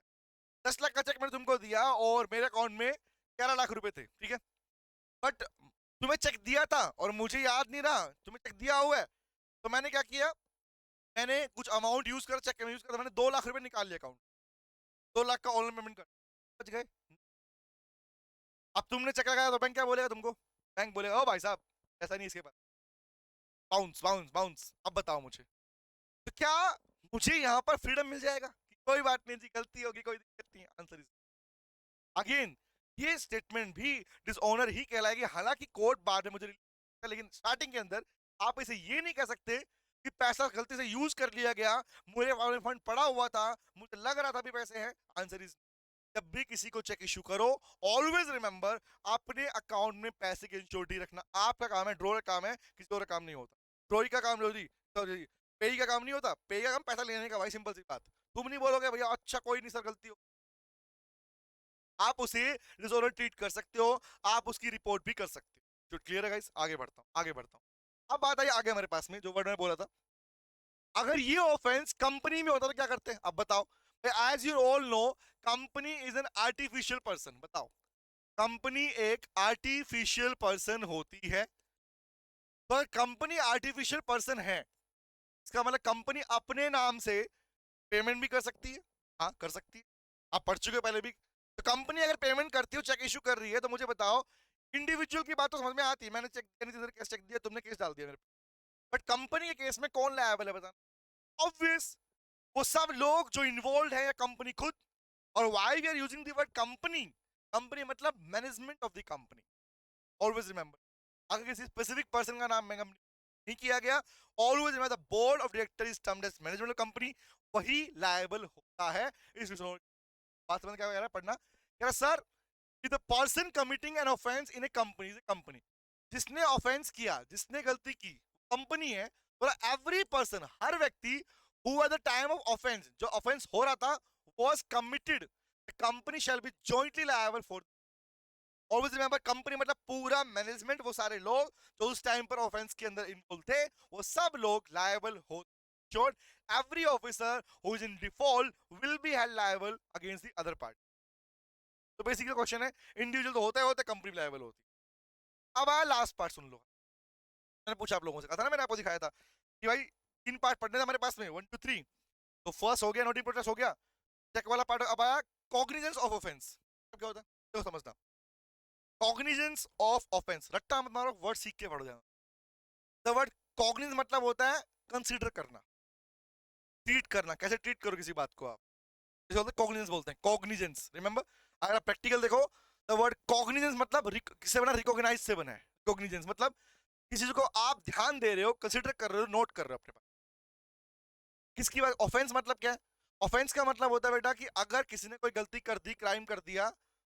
10 लाख का चेक मैंने तुमको दिया और मेरे अकाउंट में 11 लाख रुपए थे, ठीक है, बट तुम्हें चेक दिया था और मुझे याद नहीं रहा तुम्हें चेक दिया हुआ है, तो मैंने क्या किया, मैंने कुछ अमाउंट यूज कर चेक यूज कर, मैंने 2 लाख रुपए निकाल लिया अकाउंट, 2 लाख का ऑनलाइन पेमेंट कर बच गए। अब तुमने चेक लगाया तो बैंक क्या बोलेगा तुमको, बैंक बोलेगा ओ भाई साहब ऐसा नहीं, इसके पास बाउंस बाउंस बाउंस। अब बताओ मुझे, तो क्या मुझे यहाँ पर फ्रीडम मिल जाएगा कि कोई बात नहीं जी, गलती होगी कोई दिक्कत नहीं, आंसर इज अगेन, ये स्टेटमेंट भी डिसऑनर ही कहलाएगी, हालांकि कोर्ट बाद में मुझे, लेकिन स्टार्टिंग के अंदर आप इसे ये नहीं कह सकते कि पैसा गलती से यूज कर लिया गया, मेरे फंड पड़ा हुआ था, मुझे लग रहा था भी पैसे हैं, आंसर इज, जब भी किसी को चेक इशू करो ऑलवेज रिमेंबर अपने अकाउंट में पैसे की इंश्योरिटी रखना, आपका काम है, ड्रोअर का काम है, किसी और का काम नहीं होता, ड्रोअर का काम पेई का काम नहीं होता, पेई का काम पैसा लेने का, भाई सिंपल सी बात। तुम नहीं बोलोगे भैया अच्छा कोई नहीं सर गलती हो, आप उसे डिसऑनर ट्रीट कर सकते हो, आप उसकी रिपोर्ट भी कर सकते हो, जो क्लियर है गाइस। आगे बढ़ता हूँ आगे बढ़ता हूँ, अब बात आई आगे हमारे पास में जो वर्ड में बोला था, अगर ये ऑफेंस कंपनी में होता तो क्या करते हैं, अब बताओ, as you all know company is an artificial person, बताओ कंपनी एक आर्टिफिशियल पर्सन होती है, तो कंपनी आर्टिफिशियल पर्सन है, इसका मतलब कंपनी अपने नाम से पेमेंट भी कर सकती है, हाँ कर सकती है, आप पढ़ चुके हो पहले भी। तो कंपनी अगर पेमेंट करती हो, चेक इशू कर रही है, तो मुझे बताओ इंडिविजुअल की बात तो समझ में आती है, मैंने चेक केस चेक दिया, तुमने केस डाल दिया मेरे, बट कंपनी के केस में कौन लायबल है बताना, ऑब्वियस वो सब लोग जो इन्वॉल्व है या कंपनी खुद। और why we are using the word company, company मतलब management of the company, always remember, अगर किसी स्पेसिफिक पर्सन का नाम नहीं किया गया, always remember the board of director is termed as management of company, वही लायबल होता है इस बात समझ क्या कह रहा है, पढ़ना कह रहा sir the person committing an offence in A company, जिसने ऑफेंस किया, जिसने गलती की कंपनी है, बोला एवरी पर्सन, हर व्यक्ति who at the time of offence, जो ऑफेंस हो रहा था, was committed, company shall be jointly liable for, always remember, company मतलब पूरा मैनेजमेंट, वो सारे लोग जो उस टाइम पर ऑफेंस के अंदर इन्वॉल्व थे, वो सब लोग लायबल हो। Sure, every officer who is in default will be held liable against the other party. तो बेसिकली क्वेश्चन है, इंडिविजुअल तो होते कंपनी लायबल होती। अब आया लास्ट पार्ट, सुन लो। मैंने पूछा आप लोगों से, कहा था ना, मैंने आपको दिखाया था कि भाई 3 पार्ट पढ़ने थे हमारे पास में, 1 2 3। तो फर्स्ट हो गया नोटिंग प्रोटेस्ट हो गया, चेक वाला पार्ट। अब आया कॉग्निजेंस ऑफ ऑफेंस। क्या होता है तो समझना, कॉग्निजेंस ऑफ ऑफेंस, रट्टा मत मारो, वर्ड सीख के पढ़ जाना। द वर्ड कॉग्निज मतलब होता है कंसीडर करना, ट्रीट करना, कैसे ट्रीट करो किसी बात को आप, इसे बोलते हैं कॉग्निजेंस, बोलते हैं कॉग्निजेंस। रिमेंबर, अगर आप प्रैक्टिकल देखो, द वर्ड कॉग्निजेंस मतलब किससे बना, रिकॉग्नाइज से बना है। कॉग्निजेंस मतलब किसी चीज को आप ध्यान दे रहे हो, कंसीडर कर रहे हो, नोट कर रहे हो अपने पास। किसकी बात, ऑफेंस मतलब क्या है? ऑफेंस का मतलब होता है बेटा कि अगर किसी ने कोई गलती कर दी, क्राइम कर दिया,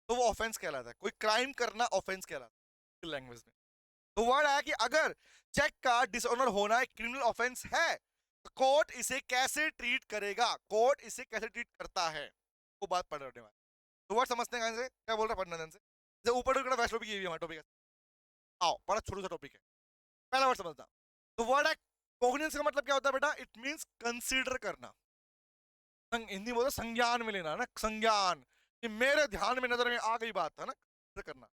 तो वो ऑफेंस कहलाता है। कोई क्राइम करना ऑफेंस कहलाता है लैंग्वेज में। तो वर्ड आया कि अगर चेक का डिसऑनर होना एक क्रिमिनल ऑफेंस है, तो कोर्ट इसे कैसे ट्रीट करेगा, कोर्ट इसे कैसे ट्रीट करता है, वो बात पढ़ रहे हैं। तो वर्ड समझते हैं कहां से, क्या बोल रहा है पढ़ना ध्यान से। जैसे ऊपर वैसे टॉपिक ये भी हमारा टॉपिक है, आओ बड़ा छोटा सा टॉपिक है, पहला वर्ड समझना। तो वर्ड है कॉग्निजेंस, का मतलब क्या होता है बेटा, इट मींस कंसीडर करना। हिंदी में बोलते संज्ञान में लेना ना, संज्ञान, कि मेरे ध्यान में, नजर में आ गई बात है ना, करना।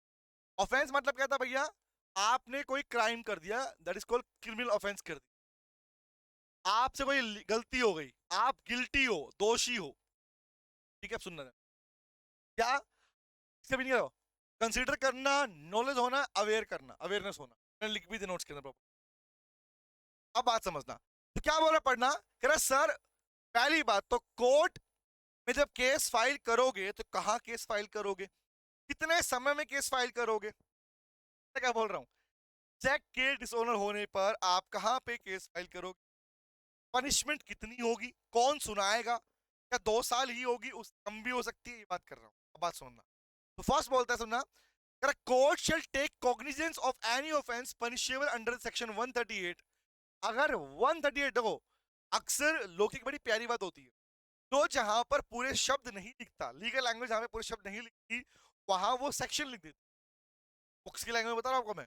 ऑफेंस मतलब क्या था भैया, आपने कोई क्राइम कर दिया, that is called criminal offence कर दिया। आपसे कोई गलती हो गई, आप गिल्टी हो, दोषी हो, ठीक है, अब सुनना है क्या, इसका भी नहीं करो, कंसीडर करना, नॉलेज होना, अवेयर करना, अवेयरनेस होना। मैंने लिख भी दिया नोट्स के अंदर प्रॉपर। अब बात समझना, तो क्या बोल रहा पढ़ना, कह रहा सर पहली बात तो कोर्ट में जब केस फाइल करोगे तो कहां केस फाइल करोगे, कितने समय में केस फाइल करोगे। मैं क्या बोल रहा हूं, चेक के डिसऑनर होने पर आप कहां पे केस फाइल करोगे, पनिशमेंट कितनी होगी, कौन सुनाएगा, क्या 2 साल ही होगी, उस कम भी हो सकती है, ये बात कर रहा हूं। अब बात सुनना, तो फर्स्ट बोलता है, सुनना, court shall take cognizance of any offence punishable under section 138। अगर 138 देखो, अक्सर लोग की बड़ी प्यारी बात होती है, तो जहां पर पूरे शब्द नहीं लिखता, लीगल लैंग्वेज जहां पे पूरे शब्द नहीं लिखती, वहां वो सेक्शन लिख देती। बुक्स की लैंग्वेज बता रहा हूं आपको मैं,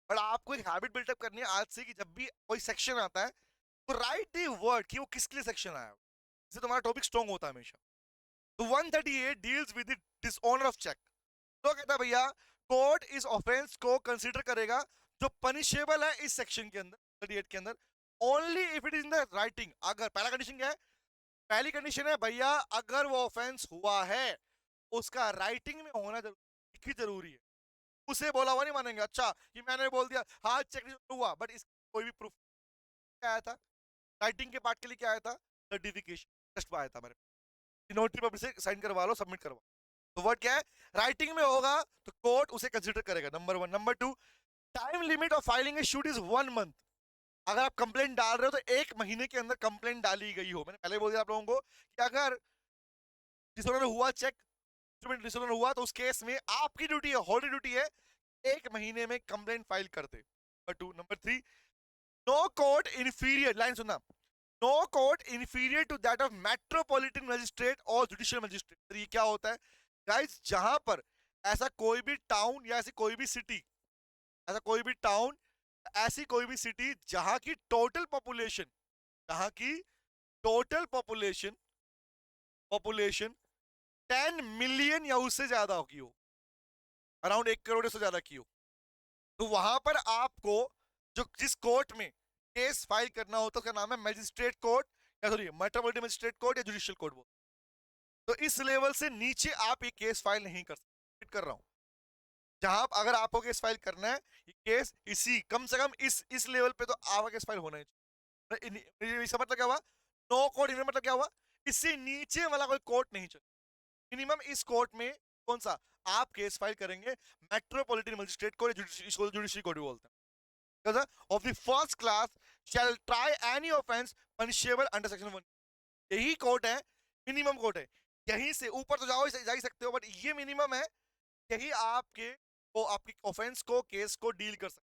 बट आपको एक हैबिट बिल्डअप करनी है आज से कि जब भी कोई सेक्शन आता है तो राइट दी वर्ड कि वो किसके लिए सेक्शन आया, इससे तुम्हारा टॉपिक स्ट्रॉन्ग होता है हमेशा। तो 138 deals with the dishonour of cheque. तो कहता है भैया, कोर्ट इस ऑफेंस को कंसीडर करेगा जो पनिशेबल है इस सेक्शन के अंदर, 38 के अंदर, only if it is in the writing. अगर पहला कंडीशन क्या है, पहली कंडीशन है भैया, अगर वो ऑफेंस हुआ है उसका राइटिंग में होना जरूरी, जरूरी है, उसे बोला हुआ नहीं मानेंगे। अच्छा कि मैंने बोल दिया हाँ चेक हुआ, बट इस कोई भी प्रूफ क्या आया था, राइटिंग के पार्ट के लिए क्या आया था, सर्टिफिकेशन टेस्ट आया था हमारे, नोटरी पब्लिक से साइन करवा लो, सबमिट करवा। तो वर्ड क्या है, राइटिंग में होगा तो कोर्ट उसे कंसीडर करेगा, number 1। Number 2, time limit of filing A shoot is 1 month. अगर आप कंप्लेंट डाल रहे हो तो 1 महीने के अंदर कंप्लेंट डाली गई हो। मैंने पहले बोल दिया आप लोगों को कि अगर डिसऑनर हुआ चेक, डिसऑनर हुआ तो उस केस में आपकी ड्यूटी है, हॉली ड्यूटी है, 1 महीने में कंप्लेंट फाइल कर दे। Number 2। Number 3, no court inferior, line सुनना, no court inferior to that of metropolitan magistrate और जुडिशियल मजिस्ट्रेट। ये क्या होता है गाइस, जहां पर ऐसा कोई भी टाउन या ऐसी कोई भी सिटी, ऐसा कोई भी टाउन, ऐसी कोई भी सिटी जहां की टोटल पॉपुलेशन, जहां की टोटल पॉपुलेशन पॉपुलेशन 10 मिलियन या उससे ज्यादा की हो, अराउंड 1 करोड़ से ज्यादा की हो, तो वहां पर आपको जो जिस कोर्ट में केस फाइल करना होता है उसका नाम है मजिस्ट्रेट कोर्ट, या सॉरी मेट्रोपॉलिटन मजिस्ट्रेट कोर्ट या जुडिशियल कोर्ट। तो इस लेवल से नीचे आप ये केस फाइल नहीं कर सकते, कर रहा हूं, जहां अगर आपको केस फाइल करना है, ये केस इसी कम से कम इस लेवल पे तो आपका केस फाइल होना ही चाहिए। इसका मतलब क्या हुआ, नो कोर्ट, मतलब क्या हुआ, इससे नीचे वाला कोई कोर्ट नहीं चले, मिनिमम इस कोर्ट में कौन सा आप केस फाइल करेंगे, metropolitan magistrate court, judiciary court भी बोलते हैं। Of the first class shall try any offence punishable under section 1। यही कोर्ट है, मिनिमम कोर्ट है, यहीं से ऊपर तो जाओ जा ही सकते हो, बट ये मिनिमम है, यही आपके को आपकी ऑफेंस को, केस को डील कर सकते,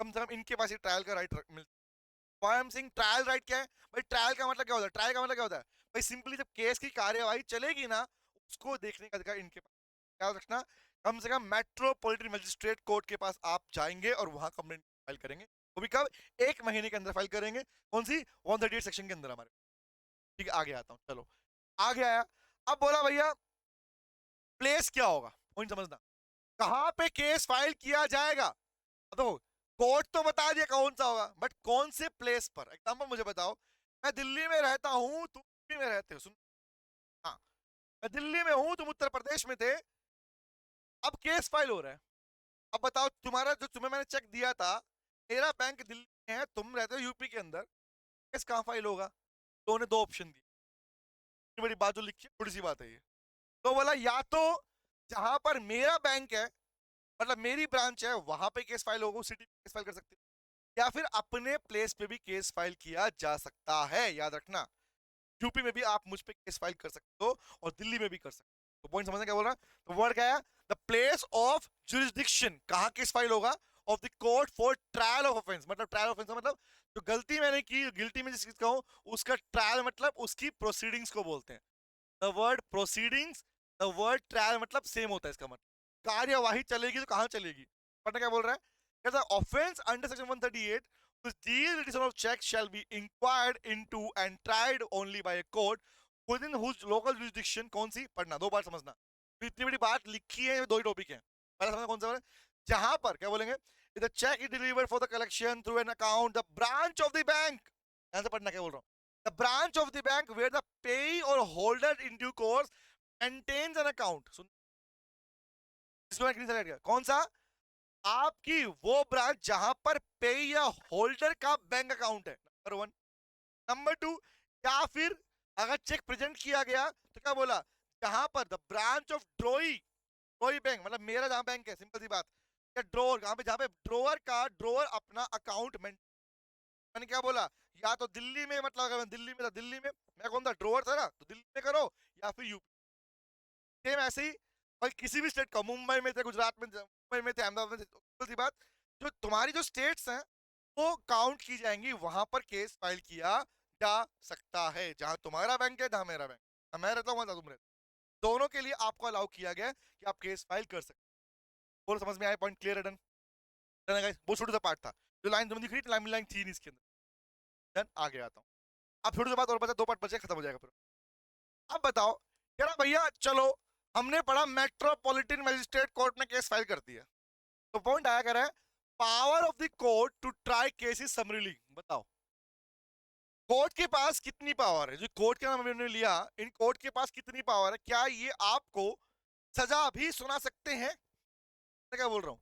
कम से कम इनके पास ये ट्रायल का राइट मिलता है। सिंह ट्रायल राइट क्या है भाई, ट्रायल का मतलब क्या होता है, ट्रायल का मतलब क्या होता है भाई, सिंपली जब केस की कार्यवाही चलेगी ना, उसको देखने का अधिकार इनके पास। क्या रखना, कम से कम मेट्रोपॉलिटन मजिस्ट्रेट कोर्ट के पास आप जाएंगे और वहां कंप्लेंट फाइल करेंगे। वो भी कब? 1 महीने के अंदर फाइल करेंगे। कौन सी? 138 सेक्शन के अंदर हमारे। ठीक है, आगे आता हूँ, चलो आगे आया। अब बोला भैया प्लेस क्या होगा, पॉइंट समझना, कहां पे केस फाइल किया जाएगा। तो कोर्ट तो बता दिया कौन सा होगा, बट कौन से प्लेस पर। एग्जांपल मुझे बताओ, मैं दिल्ली में रहता हूं, तुम यूपी में रहते हो, सुन। हाँ, मैं दिल्ली में हूं, तुम उत्तर प्रदेश में थे, अब केस फाइल हो रहा है। अब बताओ, तुम्हारा जो तुम्हें मैंने चेक दिया था, मेरा बैंक दिल्ली में है, तुम रहते हो यूपी के अंदर, केस कहां फाइल होगा? तो उन्होंने 2 ऑप्शन दिए। इतनी बड़ी बात जो लिखी है, थोड़ी सी बात है ये। तो बोला या तो जहां पर मेरा बैंक है, मतलब मेरी ब्रांच है, वहां पे केस फाइल होगा, सिटी में केस फाइल कर सकते हो, या फिर अपने प्लेस पे भी केस फाइल किया जा सकता है। याद रखना, यूपी में भी आप मुझ पे केस फाइल कर सकते हो और दिल्ली में भी कर सकते हो। तो पॉइंट समझना क्या बोल रहा है? तो वर्ड क्या है? द प्लेस ऑफ जुरिस्डिक्शन, कहां केस फाइल होगा, of the court for trial of offence. मतलब ट्रायल ऑफ ऑफेंस मतलब जो गलती मैंने की, गिल्टी में जिस चीज का हूं, उसका ट्रायल मतलब उसकी प्रोसीडिंग्स को बोलते हैं। The word proceedings, the word trial मतलब सेम होता है, इसका मतलब कार्यवाही चलेगी तो कहां चलेगी। पढ़ना क्या बोल रहा है? कहता है offence under section 138 which deals with of checks shall be inquired into and tried only by a court within whose local jurisdiction। कौन सी? पढ़ना, 2 बार समझना। तो इतनी बड़ी बात लिखी है, 2 ही टॉपिक है। पहला समझना कौन सा है? जहां पर क्या बोलेंगे, the check is delivered for the collection through an account the branch of the bank। ध्यान से पढ़ना क्या बोल रहा हूं। The branch of the bank where the payee or holder in due course maintains an account। सुन, इसको कौन सा? आपकी वो ब्रांच जहां पर पे या होल्डर का बैंक अकाउंट है, नंबर 1। नंबर 2, या फिर अगर चेक प्रेजेंट किया गया तो क्या बोला, जहां पर द ब्रांच ऑफ ड्रोई, ड्रोई बैंक मतलब मेरा जहां बैंक है, सिंपल सी बात। या ड्रोअर, जहां पे ड्रोअर का ड्रोअर अपना अकाउंट में। मैंने क्या बोला, या तो दिल्ली में, मतलब अगर मैं दिल्ली में था, दिल्ली में मैं कौन था? ड्रोअर था ना, तो दिल्ली में करो, या फिर यूपी। सेम ऐसे ही भाई किसी भी स्टेट का, मुंबई में थे, गुजरात में थे, मुंबई में थे, अहमदाबाद में थे, सिंपल सी बात, जो तुम्हारी जो स्टेट्स हैं वो काउंट की जाएंगी, वहां पर केस फाइल किया जा सकता है। जहां तुम्हारा बैंक है, जहां मेरा बैंक, मैं रहता हूं वहां तुम रहते हो। दोनों के लिए आपको अलाउ किया गया है कि आप केस फाइल कर सकते हो। और समझ में आया? पॉइंट क्लियर है? डन? डन है गाइस? बहुत छोटा सा पार्ट था, जो लाइन तुम्हें दिख रही थी, लाइन थी नहीं इसके अंदर। डन, आगे आता हूँ। अब छोटी सी बात और बचा, 2 पार्ट बचे, खत्म हो जाएगा फिर। अब बताओ, कह रहा भैया चलो हमने पढ़ा मेट्रोपॉलिटन मजिस्ट्रेट कोर्ट ने केस फाइल कर दिया, तो पॉइंट आया, कह रहा है power of the court to try cases summarily. बताओ कोर्ट के पास कितनी पावर है? जो कोर्ट का नाम हमने लिया, इन कोर्ट के पास कितनी पावर है? क्या ये आपको सजा भी सुना सकते हैं? मैं क्या बोल रहा हूं,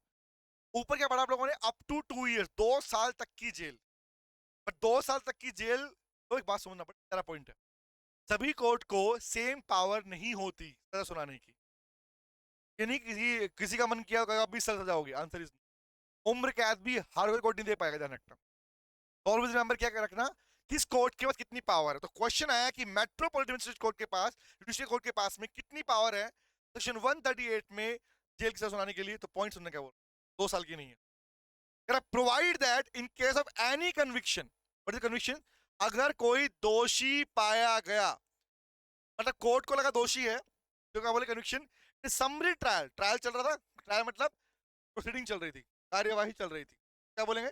ऊपर क्या पढ़ा आप लोगों ने? अप टू 2 इयर्स, 2 साल तक की जेल। पर 2 साल तक की जेल, तो एक बात समझना पड़ेगा, तेरा पॉइंट है, सभी कोर्ट को सेम पावर नहीं होती सजा सुनाने की। ये नहीं किसी किसी का मन किया होगा 20 साल सजा होगी, आंसर इज उम्र कैद भी हर कोई कोर्ट नहीं दे पाएगा, ध्यान रखना। ऑलवेज रिमेंबर क्या रखना, किस कोर्ट के पास कितनी पावर है। तो क्वेश्चन आया कि मेट्रोपॉलिटन मजिस्ट्रेट कोर्ट के पास, जुडिशियल कोर्ट के पास में कितनी पावर है सेक्शन 138 में जेल की सजा सुनाने के लिए। तो पॉइंट सुनने क्या बोल, 2 साल की नहीं है। Provide that in case of any conviction, what is conviction, अगर कोई दोषी पाया गया, मतलब कोर्ट को लगा दोषी है, तो क्या बोले कन्विक्शन, समरी ट्रायल, ट्रायल चल रहा था, ट्रायल मतलब प्रोसीडिंग चल रही थी, कार्यवाही चल रही थी, क्या बोलेंगे,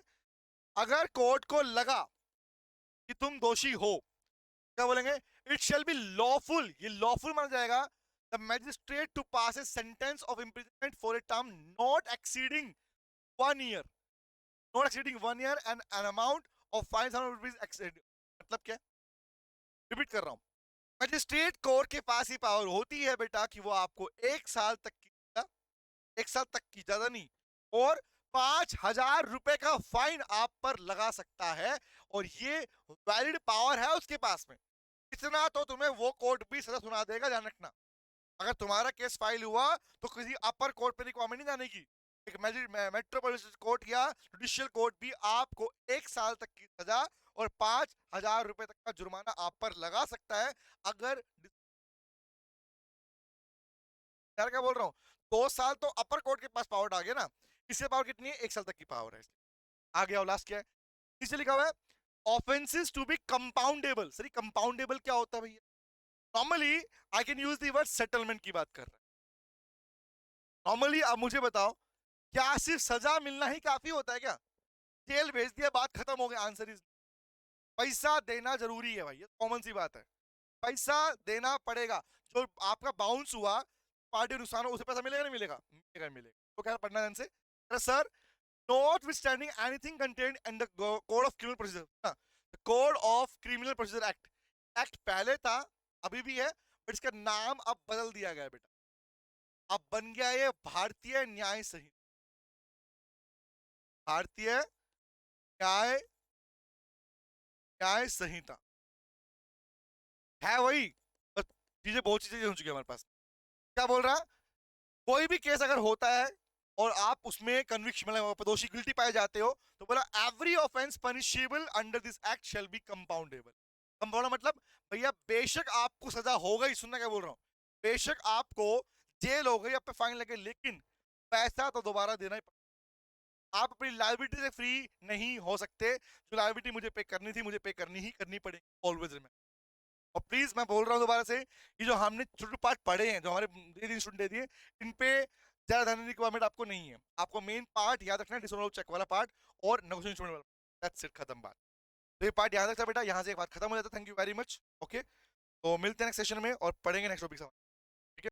अगर कोर्ट को लगा कि तुम दोषी हो, क्या बोलेंगे, इट शैल बी लॉफुल, ये लॉफुल माना जाएगा, the magistrate to pass a sentence of imprisonment for a term not exceeding 1 year, not exceeding 1 year and an amount of ₹500 मतलब क्या, रिपीट कर रहा हूं, मैजिस्ट्रेट कोर्ट के पास ही पावर होती है बेटा कि वो आपको 1 साल तक की, 1 साल तक की, ज्यादा नहीं, और 5,000 रुपए का फाइन आप पर लगा सकता है, और ये वैलिड पावर है उसके पास में। इतना तो तुम्हें वो कोर्ट भी सजा सुना देगा, ध्यान रखना। अगर तुम्हारा केस फाइल हुआ तो किसी अपर कोर्ट पे रिक्वायरमेंट नहीं जाने की, एक मेट्रोपॉलिटन कोर्ट या जुडिशियल कोर्ट भी आपको 1 साल तक की सजा और 5,000 रुपए तक का जुर्माना आप पर लगा सकता है। अगर यार क्या बोल रहा हूँ, 2 साल तो अपर कोर्ट के पास पावर आ गया ना, इससे पावर कितनी है? 1 साल तक की पावर है। आगे आओ, लास्ट क्या है, इसे लिखा हुआ है offences to be compoundable. Sir compoundable क्या होता है भैया? Normally I can use the word settlement की बात कर रहा है, नॉर्मली अब मुझे बताओ, क्या सिर्फ सजा मिलना ही काफी होता है क्या? जेल भेज दिया, बात खत्म हो गई? आंसर इज पैसा देना जरूरी है भाई, ये कॉमन सी बात है। पैसा देना पड़ेगा। जो आपका बाउंस हुआ, पार्टी नुकसान हो, उसे पैसा मिलेगा नहीं मिलेगा? मिलेगा मिलेगा। तो क्या पढ़ना ध्यान से sir, notwithstanding anything contained in the code of criminal procedure, the code of criminal procedure act, act पहले था, अभी भी है, बट इसका नाम अब बदल दिया गया है बेटा। अब बन गया ये भारतीय न्याय संहिता। भारतीय न्याय न्याय संहिता है वही, बस चीजें बहुत चीजें हो चुकी है हमारे पास। क्या बोल रहा, कोई भी केस अगर होता है और आप उसमें कन्विक्शन मतलब दोषी गिल्टी पाए जाते हो, तो बोला every offence punishable under this act shall be compoundable. Compound मतलब भैया बेशक आपको सजा हो गई, सुनना क्या बोल रहा हूँ, बेशक आपको जेल हो गई, आप पे फाइन लगे, लेकिन पैसा तो दोबारा देना ही पड़ेगा। आप अपनी लायबिलिटी से फ्री नहीं हो सकते। जो लायबिलिटी मुझे पे करनी थी, मुझे पे करनी ही करनी पड़ेगी, ऑलवेज रिमेंबर। और प्लीज मैं बोल रहा हूँ दोबारा से, ये जो हमने छोटे पार्ट पढ़े हैं, जो हमारे स्टूडेंट दे दिए, इन पे ज्यादा ध्यान देने की रिक्वायरमेंट आपको नहीं है। आपको मेन पार्ट याद रखना है, डिसऑनर चेक वाला पार्ट और नेगोशिएशन इंस्ट्रूमेंट वाला, दैट्स इट, खत्म बात। तो ये पार्ट याद रखना बेटा, यहाँ से एक बात खत्म हो जाता है। Thank you very much. Okay, तो मिलते हैं नेक्स्ट सेशन में और पढ़ेंगे नेक्स्ट टॉपिक।